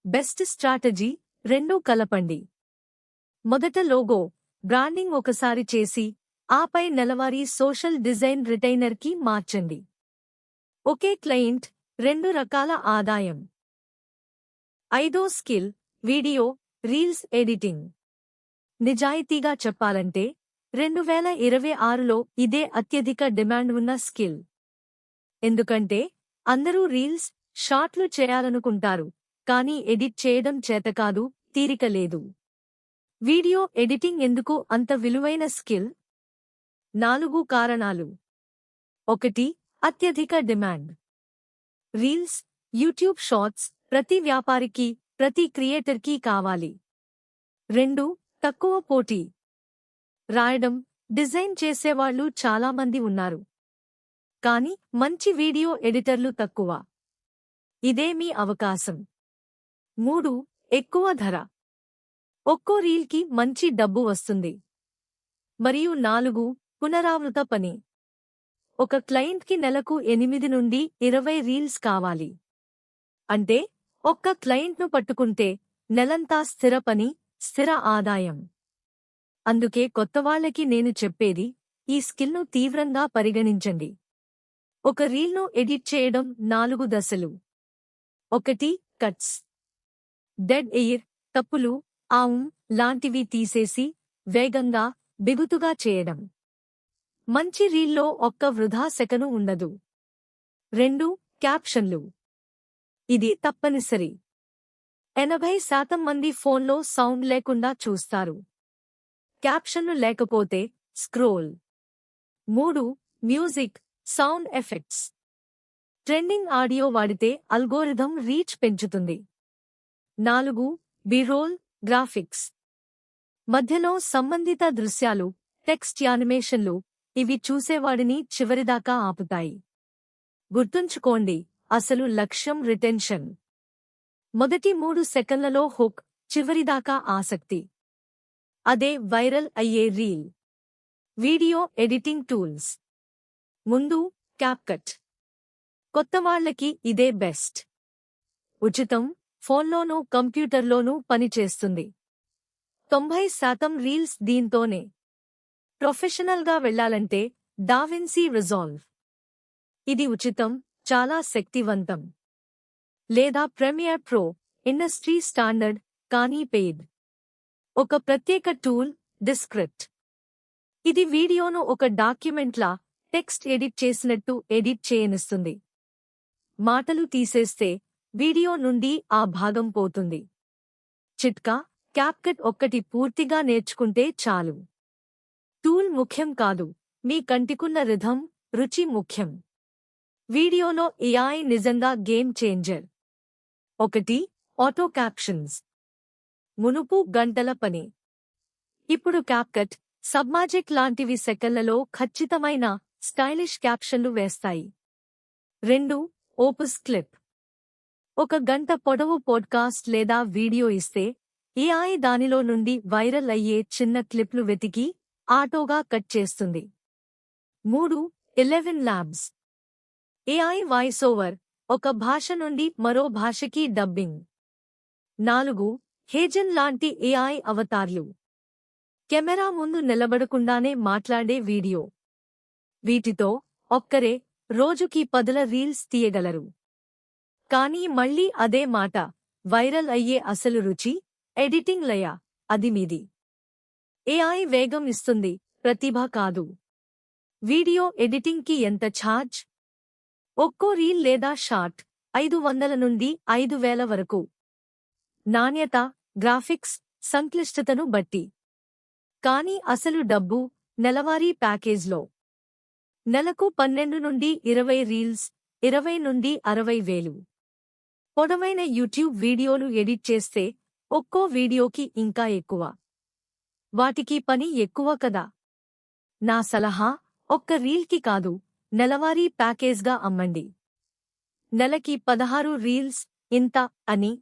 బెస్ట్ స్ట్రాటజీ, రెండూ కలపండి. మొదట లోగో, బ్రాండింగ్ ఒకసారి చేసి, ఆపై నెలవారీ సోషల్ డిజైన్ రిటైనర్కి మార్చండి. ఒకే క్లయింట్, 2 రకాల ఆదాయం. 5వ స్కిల్ వీడియో, రీల్స్ ఎడిటింగ్. నిజాయితీగా చెప్పాలంటే 2026లో ఇదే అత్యధిక డిమాండ్ ఉన్న స్కిల్. ఎందుకంటే అందరూ రీల్స్, షార్ట్లు చేయాలనుకుంటారు, కానీ ఎడిట్ చేయడం చేతకాదు, తీరిక లేదు. వీడియో ఎడిటింగ్ ఎందుకు అంత విలువైన స్కిల్? 4 కారణాలు. 1. అత్యధిక డిమాండ్. రీల్స్, యూట్యూబ్ షార్ట్స్ ప్రతి వ్యాపారికి, ప్రతి క్రియేటర్కి కావాలి. 2. తక్కువ పోటీ. రాయడం, డిజైన్ చేసేవాళ్లు చాలామంది ఉన్నారు. కానీ మంచి వీడియో ఎడిటర్లు తక్కువ. ఇదే మీ అవకాశం. 3. ఎక్కువ ధర. ఒక్కో రీల్కి మంచి డబ్బు వస్తుంది. మరియు 4. పునరావృత పని. ఒక క్లయింట్కి నెలకు 8 నుండి 20 రీల్స్ కావాలి. అంటే ఒక్క క్లయింట్ను పట్టుకుంటే నెలంతా స్థిర పని, స్థిర ఆదాయం. అందుకే కొత్తవాళ్లకి నేను చెప్పేది, ఈ స్కిల్ను తీవ్రంగా పరిగణించండి. ఒక రీల్ను ఎడిట్ చేయడం 4 దశలు. 1. కట్స్. డెడ్ ఎయిర్, తప్పులు, లాంటివి తీసేసి వేగంగా, బిగుతుగా చేయడం. మంచి రీల్లో ఒక్క వృధా సెకను ఉండదు. 2. క్యాప్షన్లు. ఇది తప్పనిసరి. 80% మంది ఫోన్లో సౌండ్ లేకుండా చూస్తారు. క్యాప్షన్లు లేకపోతే scroll. 3. Music, sound effects. Trending audio వాడితే అల్గోరిథం రీచ్ పెంచుతుంది. 4. బిరోల్, గ్రాఫిక్స్. మధ్యలో సంబంధిత దృశ్యాలు, టెక్స్ట్ యానిమేషన్లు, ఇవి చూసేవాడిని చివరిదాకా ఆపుతాయి. గుర్తుంచుకోండి, అసలు లక్ష్యం రిటెన్షన్. మొదటి 3 సెకన్లలో హుక్, చివరిదాకా ఆసక్తి. అదే వైరల్ అయ్యే రీల్. Video editing tools. ముందు క్యాప్కట్. కొత్తవాళ్లకి ఇదే బెస్ట్. ఉచితం, ఫోన్లోనూ కంప్యూటర్లోనూ పనిచేస్తుంది. 90% రీల్స్ దీంతోనే. ప్రొఫెషనల్గా వెళ్లాలంటే డావిన్సీ రిజాల్వ్. ఇది ఉచితం, చాలా శక్తివంతం. లేదా ప్రీమియర్ ప్రో, ఇండస్ట్రీ స్టాండర్డ్, కానీ పెయిడ్. ఒక ప్రత్యేక టూల్, డిస్క్రిప్ట్. ఇది వీడియోను ఒక డాక్యుమెంట్లా, టెక్స్ట్ ఎడిట్ చేసినట్టు ఎడిట్ చేయనిస్తుంది. మాటలు తీసేస్తే వీడియో నుండి ఆ భాగం పోతుంది. చిట్కా: క్యాప్కట్ ఒక్కటి పూర్తిగా నేర్చుకుంటే చాలు. టూల్ ముఖ్యం కాదు, మీ కంటికున్న రిథం, రుచి ముఖ్యం. వీడియోలో ఏఐ నిజంగా గేమ్ చేంజర్. 1. Auto captions. మునుపు గంటల పని. ఇప్పుడు క్యాప్కట్, సబ్మాజిక్ లాంటివి సెకన్లలో ఖచ్చితమైన, స్టైలిష్ క్యాప్షన్లు వేస్తాయి. 2. Opus clip. 1 గంట పొడవు పోడ్కాస్ట్ లేదా వీడియో ఇస్తే ఏఐ దానిలో నుండి వైరల్ అయ్యే చిన్న క్లిప్లు వెతికి ఆటోగా కట్ చేస్తుంది. 3. 11 ల్యాబ్స్. ఏఐ వాయిస్ ఓవర్, ఒక భాష నుండి మరో భాషకి డబ్బింగ్. 4. హేజన్ లాంటి ఏఐ అవతార్లు. కెమెరా ముందు నిలబడకుండానే మాట్లాడే వీడియో. వీటితో ఒక్కరే రోజుకి 10 రీల్స్ తీయగలరు. కానీ మళ్ళీ అదే మాట, వైరల్ అయ్యే అసలు రుచి, ఎడిటింగ్ లయ, అది మీది. ఏఐ వేగం ఇస్తుంది, ప్రతిభ కాదు. వీడియో ఎడిటింగ్కి ఎంత ఛార్జ్? ఒక్కో రీల్ లేదా షార్ట్ 500 నుండి 5000 వరకు. నాణ్యత, గ్రాఫిక్స్, సంక్లిష్టతను బట్టి. కానీ అసలు డబ్బు నెలవారీ ప్యాకేజ్లో. నెలకు 12 నుండి 20 రీల్స్, 20 నుండి 60,000. పొడవైన యూట్యూబ్ వీడియోలు ఎడిట్ చేస్తే ఒక్కో వీడియోకి ఇంకా ఎక్కువ. వాటికి పని ఎక్కువ కదా. నా సలహా, ఒక్క రీల్కి కాదు, నెలవారీ ప్యాకేజ్గా అమ్మండి. నెలకి 16 రీల్స్, ఇంత అని.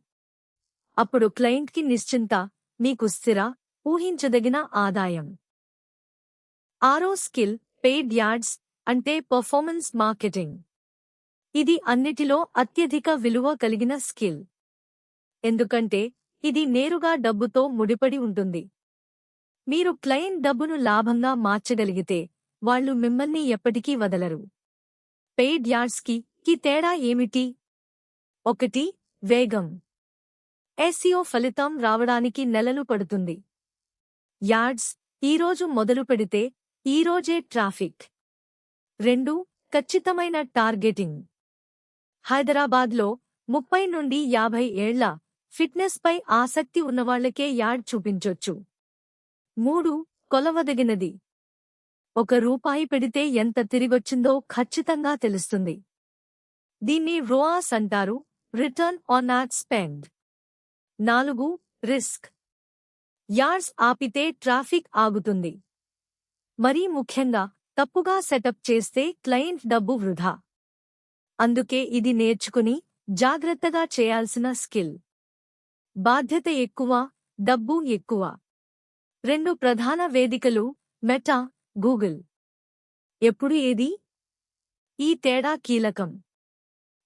అప్పుడు క్లయింట్కి నిశ్చింత, మీకు స్థిర, ఊహించదగిన ఆదాయం. 6వ స్కిల్, పెయిడ్ యాడ్స్, అంటే పర్ఫార్మెన్స్ మార్కెటింగ్. ఇది అన్నిటిలో అత్యధిక విలువ కలిగిన స్కిల్. ఎందుకంటే ఇది నేరుగా డబ్బుతో ముడిపడి ఉంటుంది. మీరు క్లయింట్ డబ్బును లాభంగా మార్చగలిగితే వాళ్ళు మిమ్మల్ని ఎప్పటికీ వదలరు. పెయిడ్ యాడ్స్కి తేడా ఏమిటి? 1. వేగం. ఎస్ఈఓ ఫలితం రావడానికి నెలలు పడుతుంది. యాడ్స్ ఈరోజు మొదలు పెడితే ఈరోజే ట్రాఫిక్. 2. ఖచ్చితమైన టార్గెటింగ్. హైదరాబాద్లో 30 నుండి 50 ఏళ్ల ఫిట్నెస్పై ఆసక్తి ఉన్నవాళ్లకే యాడ్ చూపించొచ్చు. 3. కొలవదగినది. ₹1 పెడితే ఎంత తిరిగొచ్చిందో ఖచ్చితంగా తెలుస్తుంది. దీన్ని ROAS అంటారు, return on add spend. 4. Risk. Ads ఆపితే ట్రాఫిక్ ఆగుతుంది. మరీ ముఖ్యంగా తప్పుగా సెటప్ చేస్తే క్లయింట్ డబ్బు వృధా. అందుకే ఇది నేర్చుకుని జాగ్రత్తగా చేయాల్సిన స్కిల్. బాధ్యత ఎక్కువ, డబ్బు ఎక్కువ. 2 ప్రధాన వేదికలు మెటా, గూగుల్. ఎప్పుడు ఏది? ఈ తేడా కీలకం.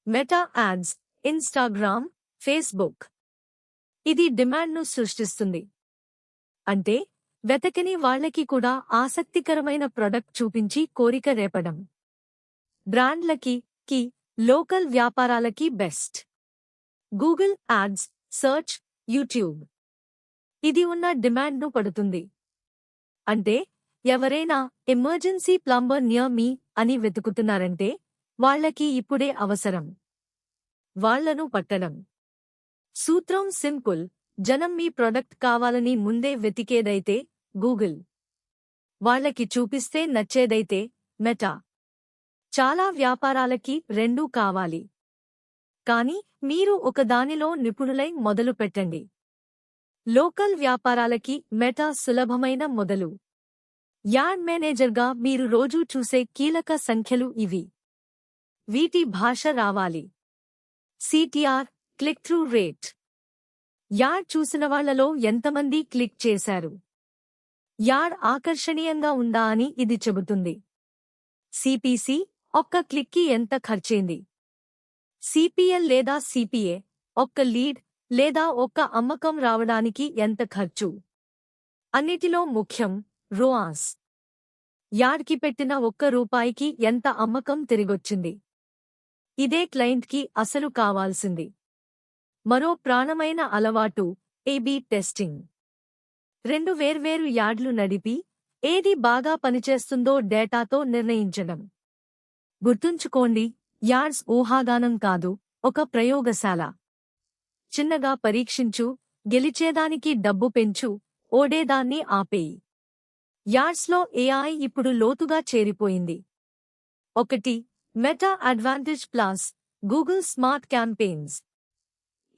Meta ads, Instagram, Facebook. ఇది డిమాండ్ను సృష్టిస్తుంది. అంటే వెతకని వాళ్లకి కూడా ఆసక్తికరమైన ప్రొడక్ట్ చూపించి కోరిక రేపడం. బ్రాండ్లకి, లోకల్ వ్యాపారాలకి best. Google ads, search, YouTube. ఇది ఉన్న డిమాండ్ను పడుతుంది. అంటే ఎవరైనా ఎమర్జెన్సీ ప్లంబర్ నియర్ మీ అని వెతుకుతున్నారంటే వాళ్లకి ఇప్పుడే అవసరం. వాళ్లను పట్టడం. సూత్రం సింపుల్. జనం మీ ప్రొడక్ట్ కావాలని ముందే వెతికేదైతే గూగుల్. వాళ్లకి చూపిస్తే నచ్చేదైతే మెటా. చాలా వ్యాపారాలకి రెండూ కావాలి. కానీ మీరు ఒకదానిలో నిపుణులై మొదలు పెట్టండి. లోకల్ వ్యాపారాలకి మెటా సులభమైన మొదలు. యాడ్ మేనేజర్గా మీరు రోజూ చూసే కీలక సంఖ్యలు ఇవి. వీటి భాష రావాలి. CTR, click through rate. Ad చూసినవాళ్లలో ఎంతమంది క్లిక్ చేశారు? యాడ్ ఆకర్షణీయంగా ఉందా అని ఇది చెబుతుంది. CPC, ఒక్క క్లిక్కి ఎంత ఖర్చయింది? CPL లేదా CPA, ఒక్క లీడ్ లేదా ఒక్క అమ్మకం రావడానికి ఎంత ఖర్చు? అన్నిటిలో ముఖ్యం ROAS. యాడ్కి పెట్టిన ₹1 ఎంత అమ్మకం తిరిగొచ్చింది? ఇదే క్లయింట్కి అసలు కావాల్సింది. మరో ప్రాణమైన అలవాటు A/B టెస్టింగ్. 2 వేర్వేరు యాడ్లు నడిపి ఏది బాగా పనిచేస్తుందో డేటాతో నిర్ణయించడం. గుర్తుంచుకోండి, యాడ్స్ ఊహాగానం కాదు, ఒక ప్రయోగశాల. చిన్నగా పరీక్షించు, గెలిచేదానికి డబ్బు పెంచు, ఓడేదాన్ని ఆపేయి. యాడ్స్లో AI ఇప్పుడు లోతుగా చేరిపోయింది. 1. Meta Advantage plus, Google smart campaigns.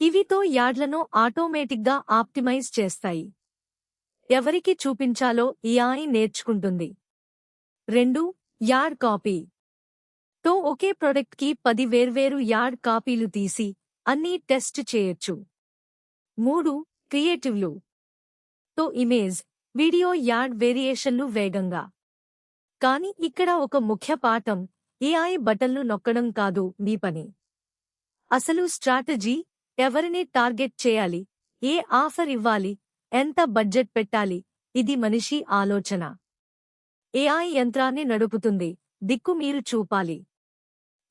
ఇవితో యాడ్లను ఆటోమేటిక్గా ఆప్టిమైజ్ చేస్తాయి. ఎవరికి చూపించాలో AI నేర్చుకుంటుంది. 2. Ad copy. తో ఒకే ప్రొడక్ట్కి 10 వేర్వేరు యాడ్ కాపీలు తీసి అన్నీ టెస్ట్ చేయొచ్చు. 3. క్రియేటివ్లు. తో ఇమేజ్, వీడియో యాడ్ వేరియేషన్లు వేగంగా. కానీ ఇక్కడ ఒక ముఖ్య పాఠం, AI బటన్లు నొక్కడం కాదు మీ పని. అసలు స్ట్రాటజీ, ఎవరిని టార్గెట్ చేయాలి, ఏ ఆఫర్ ఇవ్వాలి, ఎంత బడ్జెట్ పెట్టాలి, ఇది మనిషి ఆలోచన. AI యంత్రాన్ని నడుపుతుంది, దిక్కు మీరు చూపాలి.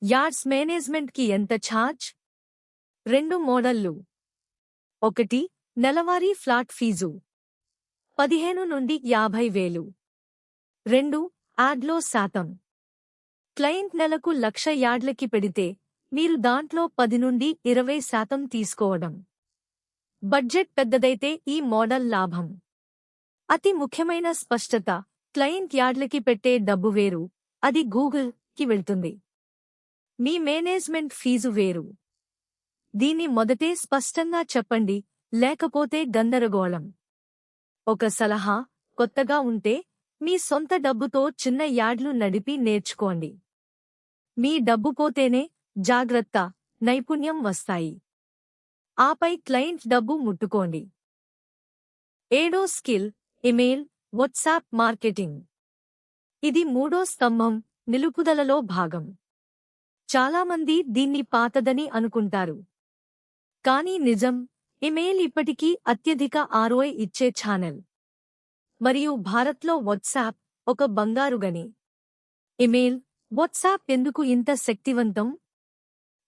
యాడ్స్ మేనేజ్మెంట్కి ఎంత ఛార్జ్? 2 మోడళ్లు. 1. నెలవారీ ఫ్లాట్ ఫీజు, 15 నుండి 50,000. 2. యాడ్లో శాతం. క్లయింట్ నెలకు 1,00,000 యాడ్లకి పెడితే మీరు దాంట్లో 10 నుండి 20% తీసుకోవడం. బడ్జెట్ పెద్దదైతే ఈ మోడల్ లాభం. అతి ముఖ్యమైన స్పష్టత, క్లయింట్ యాడ్లకి పెట్టే డబ్బు వేరు, అది గూగుల్కి వెళ్తుంది. మీ మేనేజ్మెంట్ ఫీజు వేరు. దీన్ని మొదటే స్పష్టంగా చెప్పండి, లేకపోతే గందరగోళం. ఒక సలహా, కొత్తగా ఉంటే మీ సొంత డబ్బుతో చిన్న యాడ్లు నడిపి నేర్చుకోండి. మీ డబ్బు పోతేనే జాగ్రత్త, నైపుణ్యం వస్తాయి. ఆపై క్లయింట్ డబ్బు ముట్టుకోండి. 7. Skill, email, WhatsApp marketing. ఇది 3వ స్తంభం, నిలుపుదలలో భాగం. చాలామంది దీన్ని పాతదని అనుకుంటారు. కానీ నిజం, ఇమెయిల్ ఇప్పటికీ అత్యధిక ROI ఇచ్చే ఛానెల్. మరియు భారత్లో వాట్సాప్ ఒక బంగారు గని. ఇమెయిల్, వాట్సాప్ ఎందుకు ఇంత శక్తివంతం?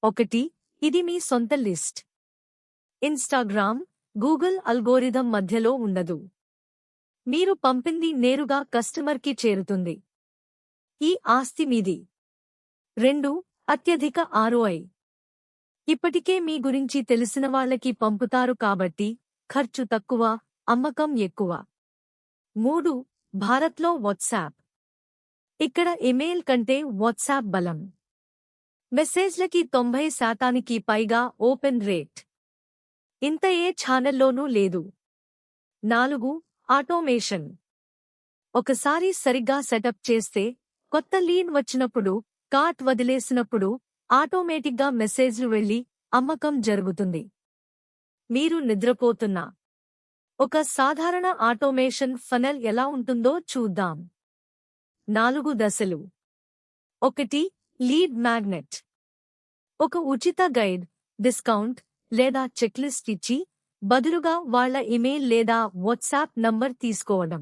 1. ఇది మీ సొంత లిస్ట్. ఇన్స్టాగ్రామ్, గూగుల్ అల్గోరిథం మధ్యలో ఉండదు. మీరు పంపింది నేరుగా కస్టమర్కి చేరుతుంది. ఈ ఆస్తి మీది. 2. అత్యధిక ROI. ఇప్పటికే మీ గురించి తెలిసిన వాళ్ళకి పంపుతారు కాబట్టి ఖర్చు తక్కువ, అమ్మకం ఎక్కువ. 3. భారత్లో వాట్సాప్. ఇక్కడ ఇమెయిల్ కంటే వాట్సాప్ బలం. మెసేజ్లకి 90% పైగా ఓపెన్ రేట్. ఇంత ఏ ఛానల్లోనూ లేదు. 4. ఆటోమేషన్. ఒకసారి సరిగ్గా సెటప్ చేస్తే కొత్త లీడ్ వచ్చినప్పుడు, కార్ట్ వదిలేసినప్పుడు ఆటోమేటిక్గా మెసేజ్లు వెళ్లి అమ్మకం జరుగుతుంది. మీరు నిద్రపోతున్నా ఒక సాధారణ ఆటోమేషన్ ఫనెల్ ఎలా ఉంటుందో చూద్దాం. 4 దశలు. 1. Lead magnet. ఒక ఉచిత గైడ్, డిస్కౌంట్ లేదా చెక్లిస్ట్ ఇచ్చి బదులుగా వాళ్ళ ఇమెయిల్ లేదా వాట్సాప్ నంబర్ తీసుకోవడం.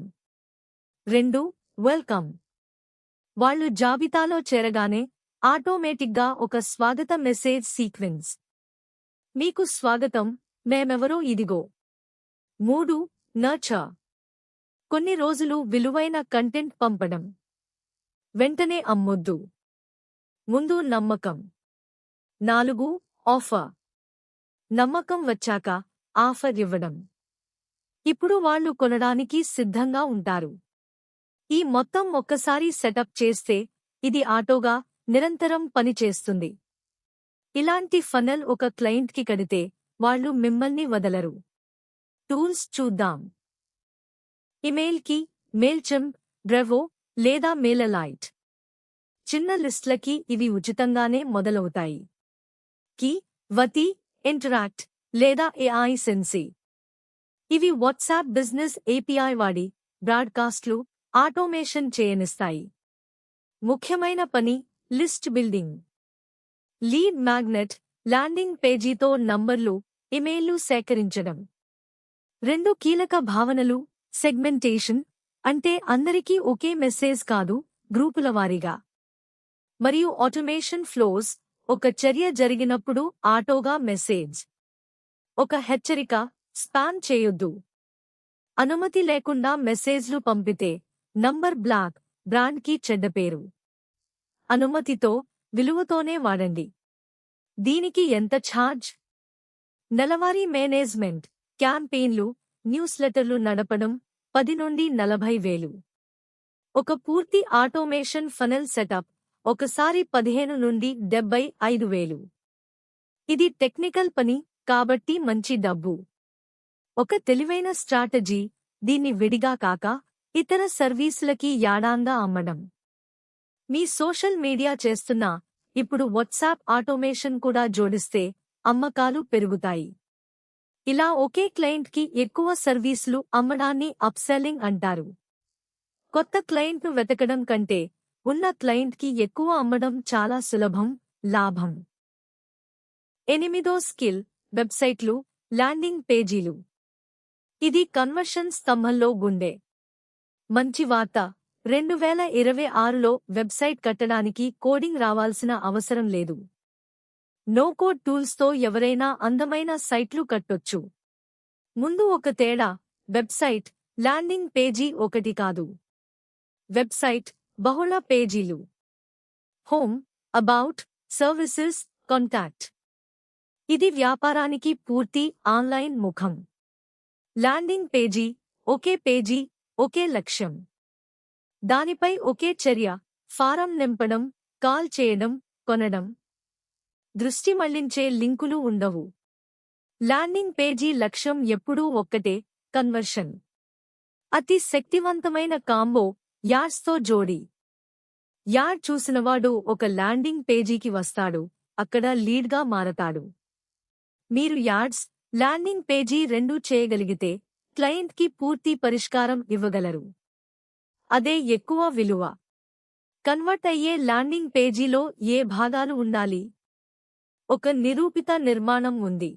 2. వెల్కమ్. వాళ్ళు జాబితాలో చేరగానే ఆటోమేటిక్గా ఒక స్వాగత మెసేజ్ సీక్వెన్స్. మీకు స్వాగతం, మేమెవరో ఇదిగో. 3. నర్చర్. కొన్ని రోజులు విలువైన కంటెంట్ పంపడం. వెంటనే అమ్మొద్దు. ముందు నమ్మకం. 4. ఆఫర్. నమ్మకం వచ్చాక ఆఫర్ ఇవ్వడం. ఇప్పుడు వాళ్ళు కొనడానికి సిద్ధంగా ఉంటారు. ఈ మొత్తం ఒక్కసారి సెటప్ చేస్తే ఇది ఆటోగా నిరంతరం పనిచేస్తుంది. ఇలాంటి ఫనెల్ ఒక క్లయింట్కి కడితే వాళ్ళు మిమ్మల్ని వదలరు. టూల్స్ చూద్దాం. ఇమెయిల్కి మెయిల్చింప్, బ్రెవో లేదా మెయిలలైట్. చిన్న లిస్ట్లకి ఇవి ఉచితంగానే మొదలవుతాయి. కి, వతి, ఇంటరాక్ట్ లేదా ఏఐ సెన్సీ. ఇవి వాట్సాప్ బిజినెస్ ఏపీఐ వాడి బ్రాడ్కాస్ట్లు ఆటోమేషన్ చేయనిస్తాయి. ముఖ్యమైన పని list building. Lead magnet, landing పేజీతో నంబర్లు, ఇమెయిల్లు సేకరించడం. 2 కీలక భావనలు సెగ్మెంటేషన్, అంటే అందరికీ ఒకే మెసేజ్ కాదు, గ్రూపుల వారీగా. మరియు ఆటోమేషన్ ఫ్లోస్, ఒక చర్య జరిగినప్పుడు ఆటోగా మెసేజ్. ఒక హెచ్చరిక, స్పామ్ చేయొద్దు. అనుమతి లేకుండా మెసేజ్లు పంపితే నంబర్ బ్లాక్, బ్రాండ్కి చెడ్డపేరు. అనుమతితో, విలువతోనే వాడండి. దీనికి ఎంత ఛార్జ్? నెలవారీ మేనేజ్మెంట్, క్యాంపెయిన్లు, న్యూస్లెటర్లు నడపడం 10 నుండి 40,000. ఒక పూర్తి ఆటోమేషన్ ఫనెల్ సెటప్ ఒకసారి 15 నుండి 75,000. ఇది టెక్నికల్ పని కాబట్టి మంచి డబ్బు. ఒక తెలివైన స్ట్రాటజీ, దీన్ని విడిగా కాక ఇతర సర్వీసులకి యాడాంగా అమ్మడం. మీ సోషల్ మీడియా చేస్తున్నా ఇప్పుడు వాట్సాప్ ఆటోమేషన్ కూడా జోడిస్తే అమ్మకాలు పెరుగుతాయి. ఇలా ఒకే క్లయింట్కి ఎక్కువ సర్వీసులు అమ్మడాన్ని అప్సెల్లింగ్ అంటారు. కొత్త క్లయింట్ను వెతకడం కంటే ఉన్న క్లయింట్కి ఎక్కువ అమ్మడం చాలా సులభం, లాభం. 8వ స్కిల్, వెబ్సైట్లు, ల్యాండింగ్ పేజీలు. ఇది కన్వర్షన్ స్తంభంలో గుండె. మంచి వార్త, 2026లో వెబ్సైట్ కట్టడానికి కోడింగ్ రావాల్సిన అవసరం లేదు. నో-కోడ్ టూల్స్తో ఎవరైనా అందమైన సైట్లు కట్టొచ్చు. ముందు ఒక తేడా, వెబ్సైట్, ల్యాండింగ్ పేజీ ఒకటి కాదు. వెబ్సైట్, బహుళ పేజీలు. Home, about, services, contact. ఇది వ్యాపారానికి పూర్తి ఆన్లైన్ ముఖం. ల్యాండింగ్ పేజీ, ఒకే పేజీ, ఒకే లక్ష్యం. దానిపై ఒకే చర్య, ఫారం నింపడం, కాల్ చేయడం, కొనడం. దృష్టి మళ్లించే లింకులు ఉండవు. ల్యాండింగ్ పేజీ లక్ష్యం ఎప్పుడూ ఒక్కటే, కన్వర్షన్. అతి శక్తివంతమైన కాంబో, యాడ్స్తో జోడి. యాడ్ చూసినవాడు ఒక ల్యాండింగ్ పేజీకి వస్తాడు, అక్కడ లీడ్గా మారతాడు. మీరు యాడ్స్, ల్యాండింగ్ పేజీ రెండూ చేయగలిగితే క్లయింట్కి పూర్తి పరిష్కారం ఇవ్వగలరు. అదే ఎక్కువ విలువ. కన్వర్ట్ అయ్యే ల్యాండింగ్ పేజీలో ఏ భాగాలు ఉండాలి? ఒక నిరూపిత నిర్మాణం ఉంది.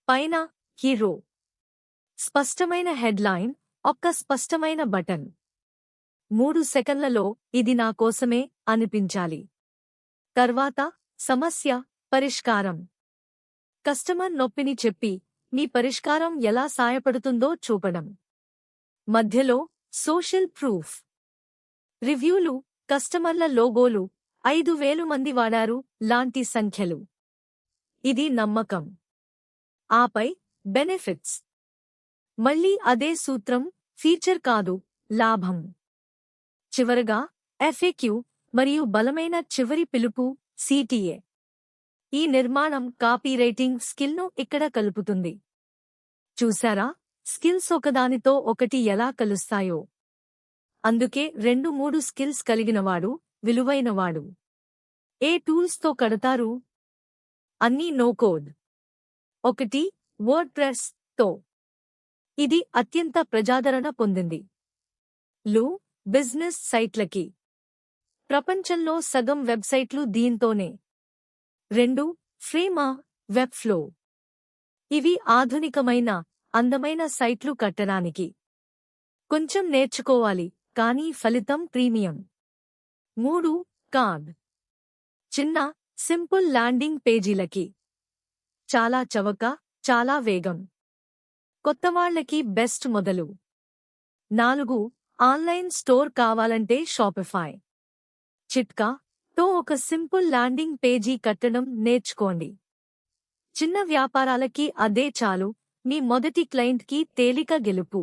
పైన హీరో, స్పష్టమైన హెడ్లైన్, ఒక్క స్పష్టమైన బటన్. 3 సెకన్లలో ఇది నా కోసమే అనిపించాలి. తర్వాత సమస్య, పరిష్కారం. కస్టమర్ నొప్పిని చెప్పి మీ పరిష్కారం ఎలా సాయపడుతుందో చూపడం. మధ్యలో సోషల్ ప్రూఫ్, రివ్యూలు, కస్టమర్ల లోగోలు, 5,000 మంది వాడారు లాంటి సంఖ్యలు. ఇది నమ్మకం. ఆపై బెనిఫిట్స్. మళ్ళీ అదే సూత్రం, ఫీచర్ కాదు, లాభం. చివరగా ఎఫ్ఏక్యూ మరియు బలమైన చివరి పిలుపు, సిటిఏ. ఈ నిర్మాణం కాపీరైటింగ్ స్కిల్ను ఇక్కడ కలుపుతుంది. చూశారా, స్కిల్స్ ఒకదానితో ఒకటి ఎలా కలుస్తాయో? అందుకే 2-3 స్కిల్స్ కలిగినవాడు విలువైనవాడు. ఏ టూల్స్తో కడతారు? అన్నీ నోకోడ్. 1 వర్డ్ప్రెస్ తో. ఇది అత్యంత ప్రజాదరణ పొందింది. లు బిజినెస్ సైట్లకి. ప్రపంచంలో సగం వెబ్సైట్లు దీంతోనే. 2 ఫ్రేమా వెబ్ఫ్లో. ఇవి ఆధునికమైన, అందమైన సైట్లు కట్టడానికి. కొంచెం నేర్చుకోవాలి, కానీ ఫలితం ప్రీమియం. 3 కార్డ్. చిన్న, సింపుల్ ల్యాండింగ్ పేజీలకి. చాలా చవక, చాలా వేగం. కొత్తవాళ్లకి బెస్ట్ మొదలు. 4 ఆన్లైన్ స్టోర్ కావాలంటే షాపిఫై. చిట్కా తో ఒక సింపుల్ ల్యాండింగ్ పేజీ కట్టడం నేర్చుకోండి. చిన్న వ్యాపారాలకి అదే చాలు, మీ మొదటి క్లయింట్కి తేలిక గెలుపు.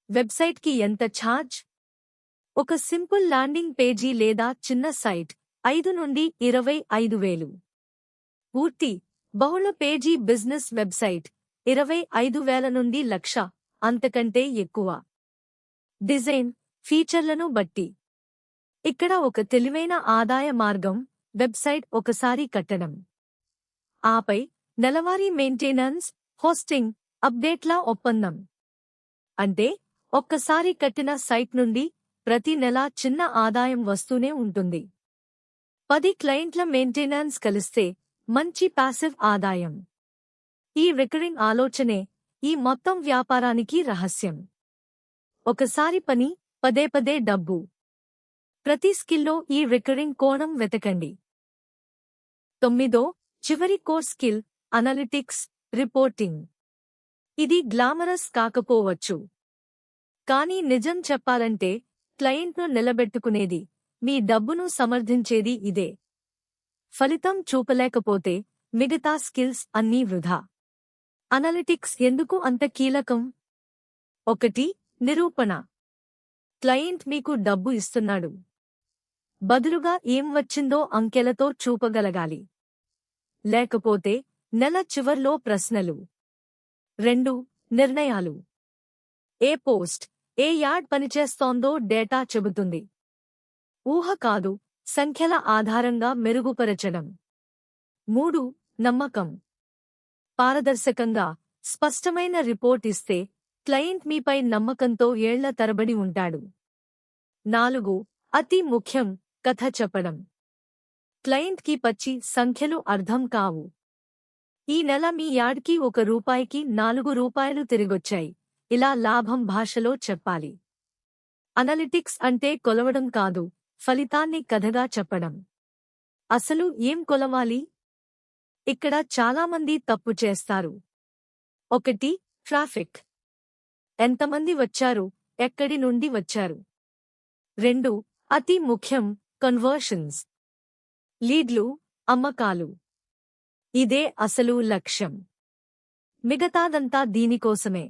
వెబ్సైట్కి ఎంత ఛార్జ్? ఒక సింపుల్ ల్యాండింగ్ పేజీ లేదా చిన్న సైట్ 5 నుండి 25,000. పూర్తి, బహుళ పేజీ బిజినెస్ వెబ్సైట్ 25,000 నుండి 1,00,000, అంతకంటే ఎక్కువ. డిజైన్, ఫీచర్లను బట్టి. ఇక్కడ ఒక తెలివైన ఆదాయ మార్గం, వెబ్సైట్ ఒకసారి కట్టడం. ఆపై నెలవారీ మెయింటెనెన్స్, హోస్టింగ్, అప్డేట్ల ఒప్పందం. అంటే ఒక్కసారి కట్టిన సైట్ నుండి ప్రతి నెల చిన్న ఆదాయం వస్తూనే ఉంటుంది. 10 క్లయింట్ల మెయింటెనెన్స్ కలిస్తే మంచి పాసివ్ ఆదాయం. ఈ రికరింగ్ ఆలోచనే ఈ మొత్తం వ్యాపారానికి రహస్యం. ఒకసారి పని, పదే డబ్బు. ప్రతి స్కిల్లో ఈ రికరింగ్ కోణం వెతకండి. 9 చివరి కోర్ స్కిల్, అనలిటిక్స్, రిపోర్టింగ్. ఇది గ్లామరస్ కాకపోవచ్చు, కానీ నిజం చెప్పాలంటే క్లయింట్ను నిలబెట్టుకునేది, మీ డబ్బును సమర్థించేది ఇదే. ఫలితం చూపలేకపోతే మిగతా స్కిల్స్ అన్నీ వృధా. అనలిటిక్స్ ఎందుకు అంత కీలకం? 1 నిరూపణ. క్లయింట్ మీకు డబ్బు ఇస్తున్నాడు. బదులుగా ఏం వచ్చిందో అంకెలతో చూపగలగాలి. లేకపోతే నెల చివర్లో ప్రశ్నలు. 2 నిర్ణయాలు. ఏ పోస్ట్, ఏ యాడ్ పనిచేస్తోందో డేటా చెబుతుంది. ఊహ కాదు, సంఖ్యల ఆధారంగా మెరుగుపరచడం. 3 నమ్మకం. పారదర్శకంగా, స్పష్టమైన రిపోర్ట్ ఇస్తే క్లయింట్ మీపై నమ్మకంతో ఏళ్ల తరబడి ఉంటాడు. 4 అతి ముఖ్యం, కథ చెప్పడం. క్లయింట్కి పచ్చి సంఖ్యలు అర్థం కావు. ఈ నెల మీ యాడ్కి ₹1కి ₹4 తిరిగొచ్చాయి, ఇలా లాభం భాషలో చెప్పాలి. అనలిటిక్స్ అంటే కొలవడం కాదు, ఫలితాన్ని కథగా చెప్పడం. అసలు ఏం కొలవాలి? ఇక్కడ చాలామంది తప్పు చేస్తారు. 1 ట్రాఫిక్. ఎంతమంది వచ్చారు, ఎక్కడి నుండి వచ్చారు. 2 అతి ముఖ్యం, కన్వర్షన్స్. లీడ్లు, అమ్మకాలు. ఇదే అసలు లక్ష్యం. మిగతాదంతా దీనికోసమే.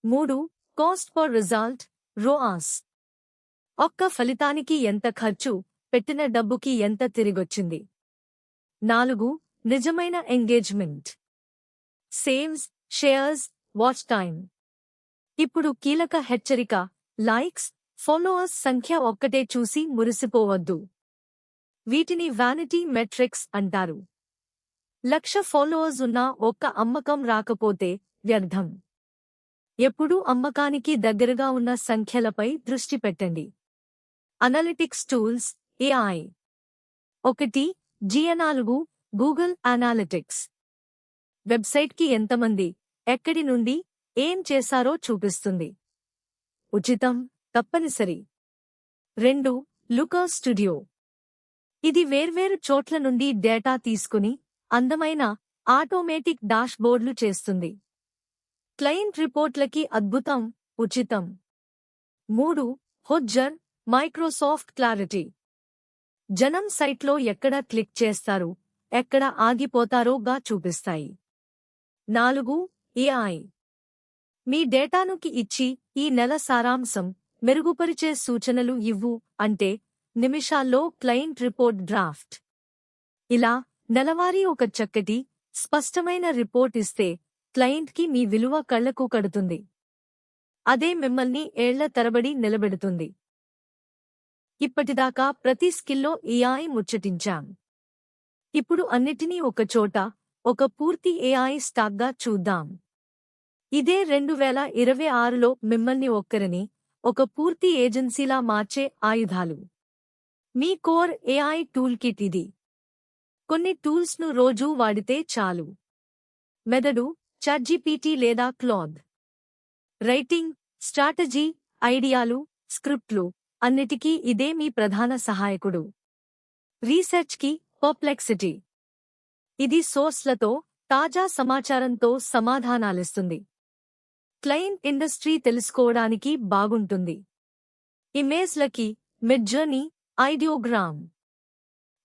3 కాస్ట్ పర్ రిజల్ట్, ROAS. ఒక్క ఫలితానికి ఎంత ఖర్చు, పెట్టిన డబ్బుకి ఎంత తిరిగొచ్చింది. 4 నిజమైన engagement. Saves, shares, watch time. ఇప్పుడు కీలక హెచ్చరిక, లైక్స్, ఫాలోవర్స్ సంఖ్య ఒక్కటే చూసి మురిసిపోవద్దు. వీటిని వ్యానిటీ మెట్రిక్స్ అంటారు. 1,00,000 ఫాలోవర్స్ ఉన్నా ఒక్క అమ్మకం రాకపోతే వ్యర్థం. ఎప్పుడూ అమ్మకానికి దగ్గరగా ఉన్న సంఖ్యలపై దృష్టి పెట్టండి. Analytics tools, AI. 1 G4 Google analytics. వెబ్సైట్కి ఎంతమంది, ఎక్కడి నుండి, ఏం చేశారో చూపిస్తుంది. ఉచితం, తప్పనిసరి. 2 లుకర్ స్టూడియో. ఇది వేర్వేరు చోట్ల నుండి డేటా తీసుకుని అందమైన ఆటోమేటిక్ డాష్బోర్డ్లు చేస్తుంది. క్లయింట్ రిపోర్ట్లకి అద్భుతం, ఉచితం. 3 హోడ్జర్, మైక్రోసాఫ్ట్ క్లారిటీ. జనం సైట్లో ఎక్కడ క్లిక్ చేస్తారు, ఎక్కడ ఆగిపోతారోగా చూపిస్తాయి. 4. ఏఐ మీ డేటానుకి ఇచ్చి ఈ నెల సారాంశం మెరుగుపరిచే సూచనలు ఇవ్వు అంటే నిమిషాల్లో క్లయింట్ రిపోర్ట్ డ్రాఫ్ట్. ఇలా నెలవారీ ఒక చక్కటి స్పష్టమైన రిపోర్ట్ ఇస్తే క్లయింట్కి మీ విలువ కళ్లకు కడుతుంది. అదే మిమ్మల్ని ఏళ్ల తరబడి నిలబెడుతుంది. ఇప్పటిదాకా ప్రతి స్కిల్లో ఏఐ ముచ్చటించాం. ఇప్పుడు అన్నిటినీ ఒకచోట ఒక పూర్తి ఏఐ స్టాక్గా చూద్దాం. ఇదే 2026లో మిమ్మల్ని ఒక్కరిని ఒక పూర్తి ఏజెన్సీలా మార్చే ఆయుధాలు. మీ కోర్ ఏఐ టూల్ కిట్ ఇది. కొన్ని టూల్స్ను రోజూ వాడితే చాలు. మెదడు, చాట్‌జీపీటీ లేదా క్లాడ్. రైటింగ్, స్ట్రాటజీ, ఐడియాలు, స్క్రిప్ట్లు అన్నిటికీ ఇదే మీ ప్రధాన సహాయకుడు. రీసెర్చ్కి పర్ప్లెక్సిటీ. ఇది సోర్స్లతో, తాజా సమాచారంతో సమాధానాలిస్తుంది. క్లయింట్ ఇండస్ట్రీ తెలుసుకోవడానికి బాగుంటుంది. ఇమేజ్లకి మిడ్జర్నీ, ఐడియోగ్రామ్.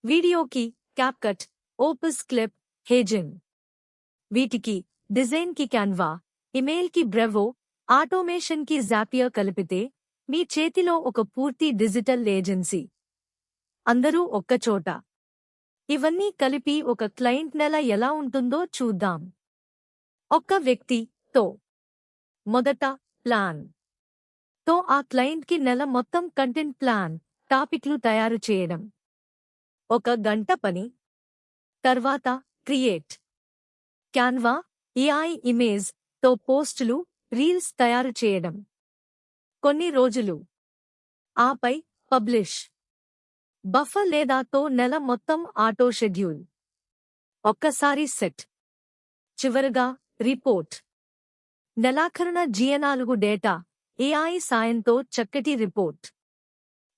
వీడియోకి క్యాప్కట్, ఓపస్ క్లిప్, హేజిన్. వీటికి డిజైన్కి క్యాన్వా, ఇమెయిల్కి బ్రెవో, ఆటోమేషన్కి జాపియర్ కలిపితే మీ చేతిలో ఒక పూర్తి డిజిటల్ ఏజెన్సీ. అందరూ ఒక్కచోట. ఇవన్నీ కలిపి ఒక క్లయింట్ నెల ఎలా ఉంటుందో చూద్దాం. ఒక్క వ్యక్తి తో. మొదట ప్లాన్ తో ఆ క్లయింట్కి నెల మొత్తం కంటెంట్ ప్లాన్, టాపిక్లు తయారు చేయడం. 1 గంట పని. తర్వాత క్రియేట్. క్యాన్వా, ఏఐ ఇమేజ్ తో పోస్టులు, రీల్స్ తయారు చేయడం. కొన్ని రోజులు. ఆపై పబ్లిష్. బఫర్ లేదా తో నెల మొత్తం ఆటో షెడ్యూల్. ఒక్కసారి సెట్. చివరగా రిపోర్ట్. నెలాఖరున G4 డేటా, ఏఐ సాయంతో చక్కటి రిపోర్ట్.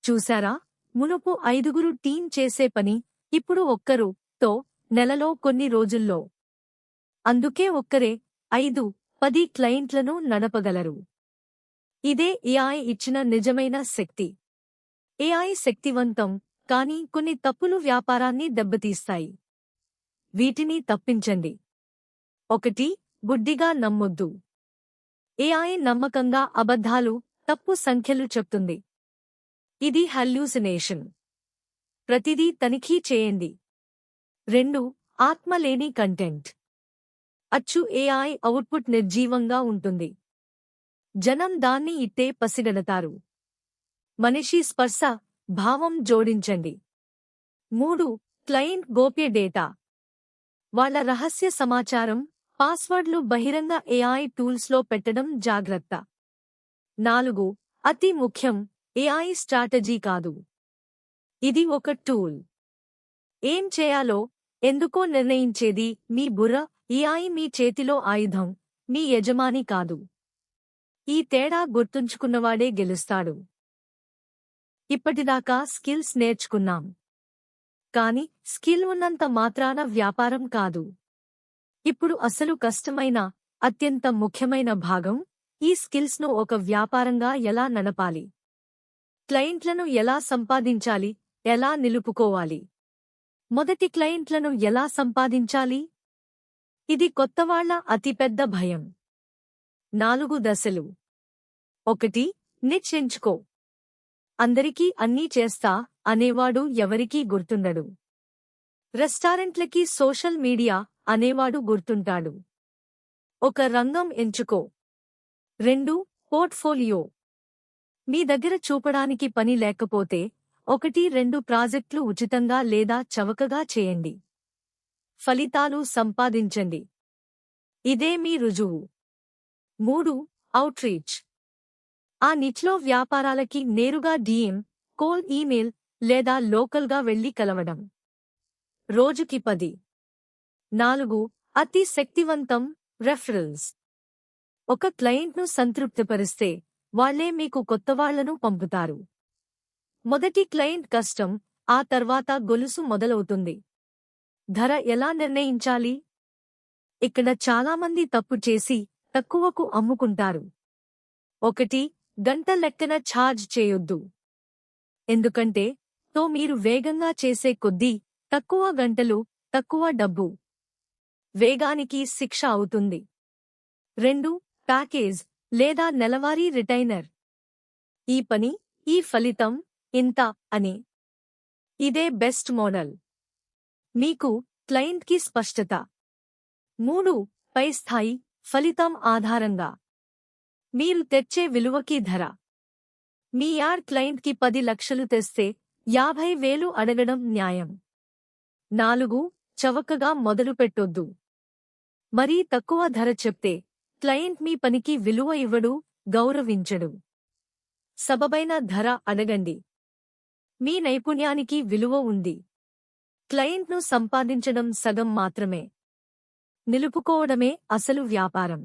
చూశారా? మునుపు 5గురు టీం చేసే పని ఇప్పుడు ఒక్కరు తో నెలలో కొన్ని రోజుల్లో. అందుకే ఒక్కరే 5-10 క్లయింట్లను నడపగలరు. ఇదే ఏఐ ఇచ్చిన నిజమైన శక్తి. ఏఐ శక్తివంతం, కానీ కొన్ని తప్పులు వ్యాపారాన్ని దెబ్బతీస్తాయి. వీటిని తప్పించండి. 1. గుడ్డిగా నమ్మొద్దు. ఏఐ నమ్మకంగా అబద్ధాలు, తప్పు సంఖ్యలు చెప్తుంది. ఇది హల్యూసినేషన్. ప్రతిదీ తనిఖీ చేయండి. 2. ఆత్మలేని కంటెంట్. అచ్చు ఏఐ అవుట్పుట్ నిర్జీవంగా ఉంటుంది. జనం దాన్ని ఇట్టే పసిగడతారు. మనిషి స్పర్శ, భావం జోడించండి. 3. క్లయింట్ గోప్య డేటా. వాళ్ళ రహస్య సమాచారం, పాస్వర్డ్లు బహిరంగ ఏఐ టూల్స్లో పెట్టడం జాగ్రత్త. 4. అతి ముఖ్యం, ఏఐ స్ట్రాటజీ కాదు. ఇది ఒక టూల్. ఏం చేయాలో, ఎందుకో నిర్ణయించేది మీ బుర్ర. ఏఐ మీ చేతిలో ఆయుధం, మీ యజమాని కాదు. ఈ తేడా గుర్తుంచుకున్నవాడే గెలుస్తాడు. ఇప్పటిదాకా స్కిల్స్ నేర్చుకున్నాం. కాని స్కిల్ ఉన్నంత మాత్రాన వ్యాపారం కాదు. ఇప్పుడు అసలు కష్టమైన, అత్యంత ముఖ్యమైన భాగం, ఈ స్కిల్స్ను ఒక వ్యాపారంగా ఎలా నడపాలి. క్లయింట్లను ఎలా సంపాదించాలి, ఎలా నిలుపుకోవాలి. మొదటి క్లయింట్లను ఎలా సంపాదించాలి? ఇది కొత్తవాళ్ల అతిపెద్ద భయం. 4 దశలు. 1. నిచ్ ఎంచుకో. అందరికీ అన్నీ చేస్తా అనేవాడు ఎవరికీ గుర్తుండడు. రెస్టారెంట్లకి సోషల్ మీడియా అనేవాడు గుర్తుంటాడు. ఒక రంగం ఎంచుకో. 2. పోర్ట్ఫోలియో. మీ దగ్గర చూపడానికి పని లేకపోతే 1-2 ప్రాజెక్టులు ఉచితంగా లేదా చవకగా చేయండి. ఫలితాలు సంపాదించండి. ఇదే మీ రుజువు. 3. అవుట్రీచ్. ఆ నిచ్లో వ్యాపారాలకి నేరుగా DM, కోల్డ్ ఈమెయిల్ లేదా లోకల్గా వెళ్లి కలవడం. రోజుకి 10. 4. అతి శక్తివంతం, రెఫరల్స్. ఒక క్లయింట్ను సంతృప్తిపరిస్తే వాళ్లే మీకు కొత్తవాళ్లను పంపుతారు. మొదటి క్లయింట్ కష్టం, ఆ తర్వాత గొలుసు మొదలవుతుంది. ధర ఎలా నిర్ణయించాలి? ఇక్కడ చాలామంది తప్పు చేసి తక్కువకు అమ్ముకుంటారు. 1. గంట లెక్కన ఛార్జ్ చేయొద్దు. ఎందుకంటే తో మీరు వేగంగా చేసే కొద్దీ తక్కువ గంటలు, తక్కువ డబ్బు. వేగానికి శిక్ష అవుతుంది. 2. ప్యాకేజ్ లేదా నెలవారీ రిటైనర్. ఈ పని, ఈ ఫలితం, ఇంత అని. ఇదే బెస్ట్ మోడల్. మీకు, క్లయింట్కి స్పష్టత. 3. పై స్థాయి, ఫలితం ఆధారంగా. మీరు తెచ్చే విలువకి ధర. మీ యాడ్ క్లయింట్కి 10 లక్షలు తెస్తే 50,000 అడగడం న్యాయం. 4. చవకగా మొదలుపెట్టొద్దు. మరీ తక్కువ ధర చెప్తే క్లయింట్ మీ పనికి విలువ ఇవ్వడు, గౌరవించడు. సబబైన ధర అడగండి. మీ నైపుణ్యానికి విలువ ఉంది. క్లయింట్ను సంపాదించడం సగం మాత్రమే. నిలుపుకోవడమే అసలు వ్యాపారం.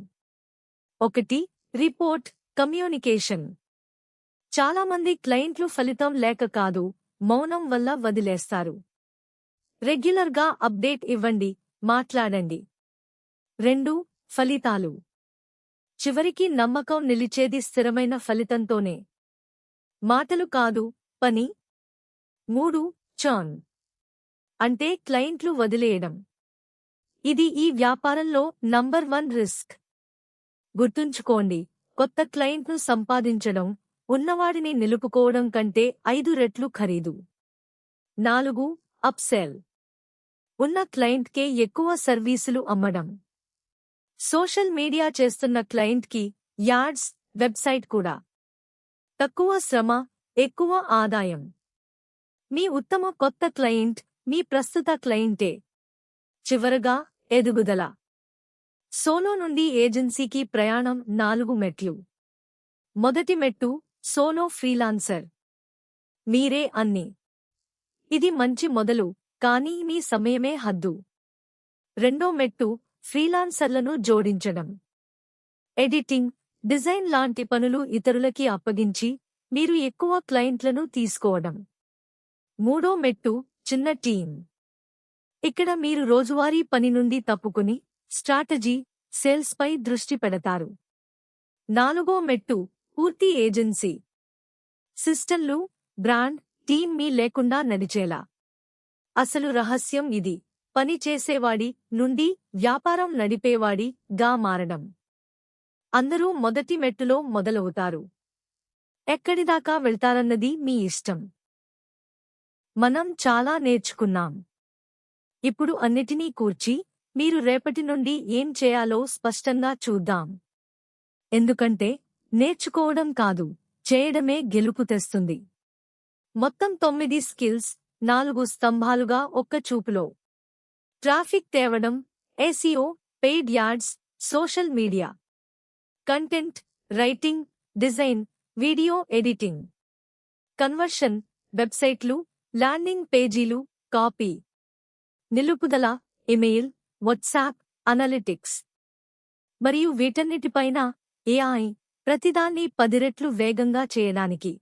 1. Report, communication. చాలామంది క్లయింట్లు ఫలితం లేక కాదు, మౌనం వల్ల వదిలేస్తారు. రెగ్యులర్గా అప్డేట్ ఇవ్వండి, మాట్లాడండి. 2. ఫలితాలు. చివరికి నమ్మకం నిలిచేది స్థిరమైన ఫలితంతోనే. మాటలు కాదు, పని. 3. చర్న్. అంటే క్లయింట్లు వదిలేయడం. ఇది ఈ వ్యాపారంలో నంబర్ 1 రిస్క్. గుర్తుంచుకోండి, కొత్త క్లయింట్ను సంపాదించడం, ఉన్నవాడిని నిలుపుకోవడం కంటే 5 రెట్లు ఖరీదు. 4. అప్సెల్. ఉన్న క్లయింట్కే ఎక్కువ సర్వీసులు అమ్మడం. సోషల్ మీడియా చేస్తున్న క్లయింట్కి యాడ్స్, వెబ్సైట్ కూడా. తక్కువ శ్రమ, ఎక్కువ ఆదాయం. మీ ఉత్తమ కొత్త క్లయింట్ మీ ప్రస్తుత క్లయింటే. చివరగా, ఎదుగుదల. సోలో నుండి ఏజెన్సీకి ప్రయాణం 4 మెట్లు. మొదటి మెట్టు, సోలో ఫ్రీలాన్సర్. మీరే అన్ని. ఇది మంచి మొదలు, కానీ మీ సమయమే హద్దు. రెండో మెట్టు, ఫ్రీలాన్సర్లను జోడించడం. ఎడిటింగ్, డిజైన్ లాంటి పనులు ఇతరులకి అప్పగించి, మీరు ఎక్కువ క్లయింట్లను తీసుకోవడం. మూడో మెట్టు, చిన్న టీం. ఇక్కడ మీరు రోజువారీ పని నుండి తప్పుకుని, స్ట్రాటజీ, సేల్స్పై దృష్టి పెడతారు. 4వ మెట్టు, పూర్తి ఏజెన్సీ. సిస్టంలు, బ్రాండ్, టీం మీ లేకుండా నడిచేలా. అసలు రహస్యం ఇది, పని చేసేవాడి నుండి వ్యాపారం నడిపేవాడి గా మారడం. అందరూ మొదటి మెట్టులో మొదలవుతారు. ఎక్కడిదాకా వెళ్తారన్నది మీ ఇష్టం. మనం చాలా నేర్చుకున్నాం. ఇప్పుడు అన్నిటినీ కూర్చి, మీరు రేపటి నుండి ఏం చేయాలో స్పష్టంగా చూద్దాం. ఎందుకంటే, నేర్చుకోవడం కాదు, చేయడమే గెలుపు తెస్తుంది. మొత్తం 9 స్కిల్స్, 4 స్తంభాలుగా ఒక్క చూపులో. ట్రాఫిక్ తేవడం, SEO, paid ads, social media. Content, writing, design, video editing. Conversion, వెబ్సైట్లు, ల్యాండింగ్ పేజీలు, కాపీ. నిలుపుదల, ఇమెయిల్, వాట్సాప్, అనలిటిక్స్. మరియు వీటన్నిటిపైన ఏఐ, ప్రతిదాన్ని 10 రెట్లు వేగంగా చేయడానికి.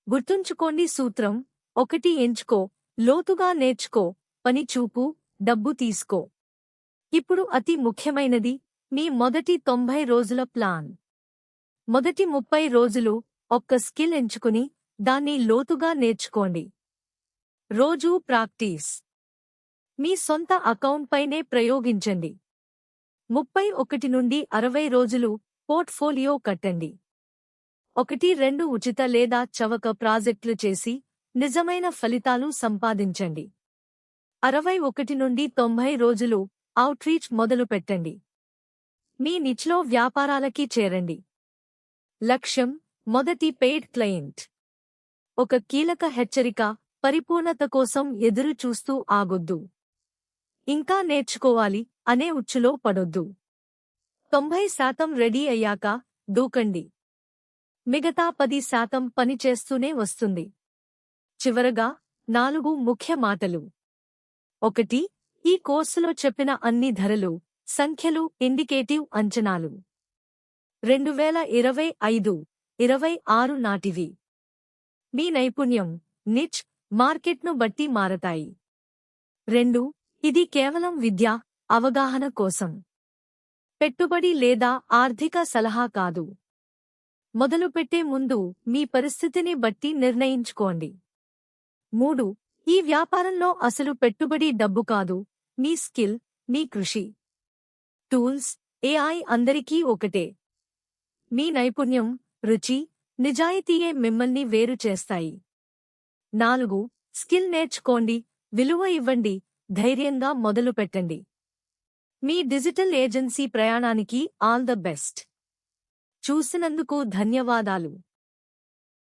గుర్తుంచుకోండి సూత్రం: 1 ఎంచుకో, లోతుగా నేర్చుకో, పని చూపు, డబ్బు తీసుకో. ఇప్పుడు అతి ముఖ్యమైనది, మీ మొదటి 90 రోజుల ప్లాన్. మొదటి 30 రోజులు ఒక్క స్కిల్ ఎంచుకుని, దాన్ని లోతుగా నేర్చుకోండి. రోజూ ప్రాక్టీస్. మీ సొంత అకౌంట్పైనే ప్రయోగించండి. 31 నుండి 60 రోజులు పోర్ట్ఫోలియో కట్టండి. 1-2 ఉచిత లేదా చవక ప్రాజెక్టులు చేసి నిజమైన ఫలితాలు సంపాదించండి. 61 నుండి 90 రోజులు అవుట్రీచ్ మొదలుపెట్టండి. మీ నిచ్లో వ్యాపారాలకి చేరండి. లక్ష్యం: మొదటి పెయిడ్ క్లయింట్. ఒక కీలక హెచ్చరిక: పరిపూర్ణత కోసం ఎదురు చూస్తూ ఆగొద్దు. ఇంకా నేర్చుకోవాలి అనే ఉచ్చులో పడొద్దు. 90% రెడీ అయ్యాక దూకండి. మిగతా 10% పని చేస్తూనే వస్తుంది. చివరగా, 4 ముఖ్య మాటలు. 1. ఈ కోర్సులో చెప్పిన అన్ని ధరలు, సంఖ్యలు ఇండికేటివ్ అంచనాలు. 2025-26 నాటివి. మీ నైపుణ్యం, నిచ్, మార్కెట్ను బట్టి మారతాయి. 2. ఇది కేవలం విద్య, అవగాహన కోసం. పెట్టుబడి లేదా ఆర్థిక సలహా కాదు. మొదలుపెట్టే ముందు మీ పరిస్థితిని బట్టి నిర్ణయించుకోండి. 3. ఈ వ్యాపారంలో అసలు పెట్టుబడి డబ్బు కాదు, మీ స్కిల్, మీ కృషి. టూల్స్, ఏఐ అందరికీ ఒకటే. మీ నైపుణ్యం, రుచి, నిజాయితీయే మిమ్మల్ని వేరు చేస్తాయి. 4. స్కిల్ నేర్చుకోండి, విలువ ఇవ్వండి, ధైర్యంగా మొదలుపెట్టండి. మీ డిజిటల్ ఏజెన్సీ ప్రయాణానికి ఆల్ ద బెస్ట్. చూసినందుకు ధన్యవాదాలు.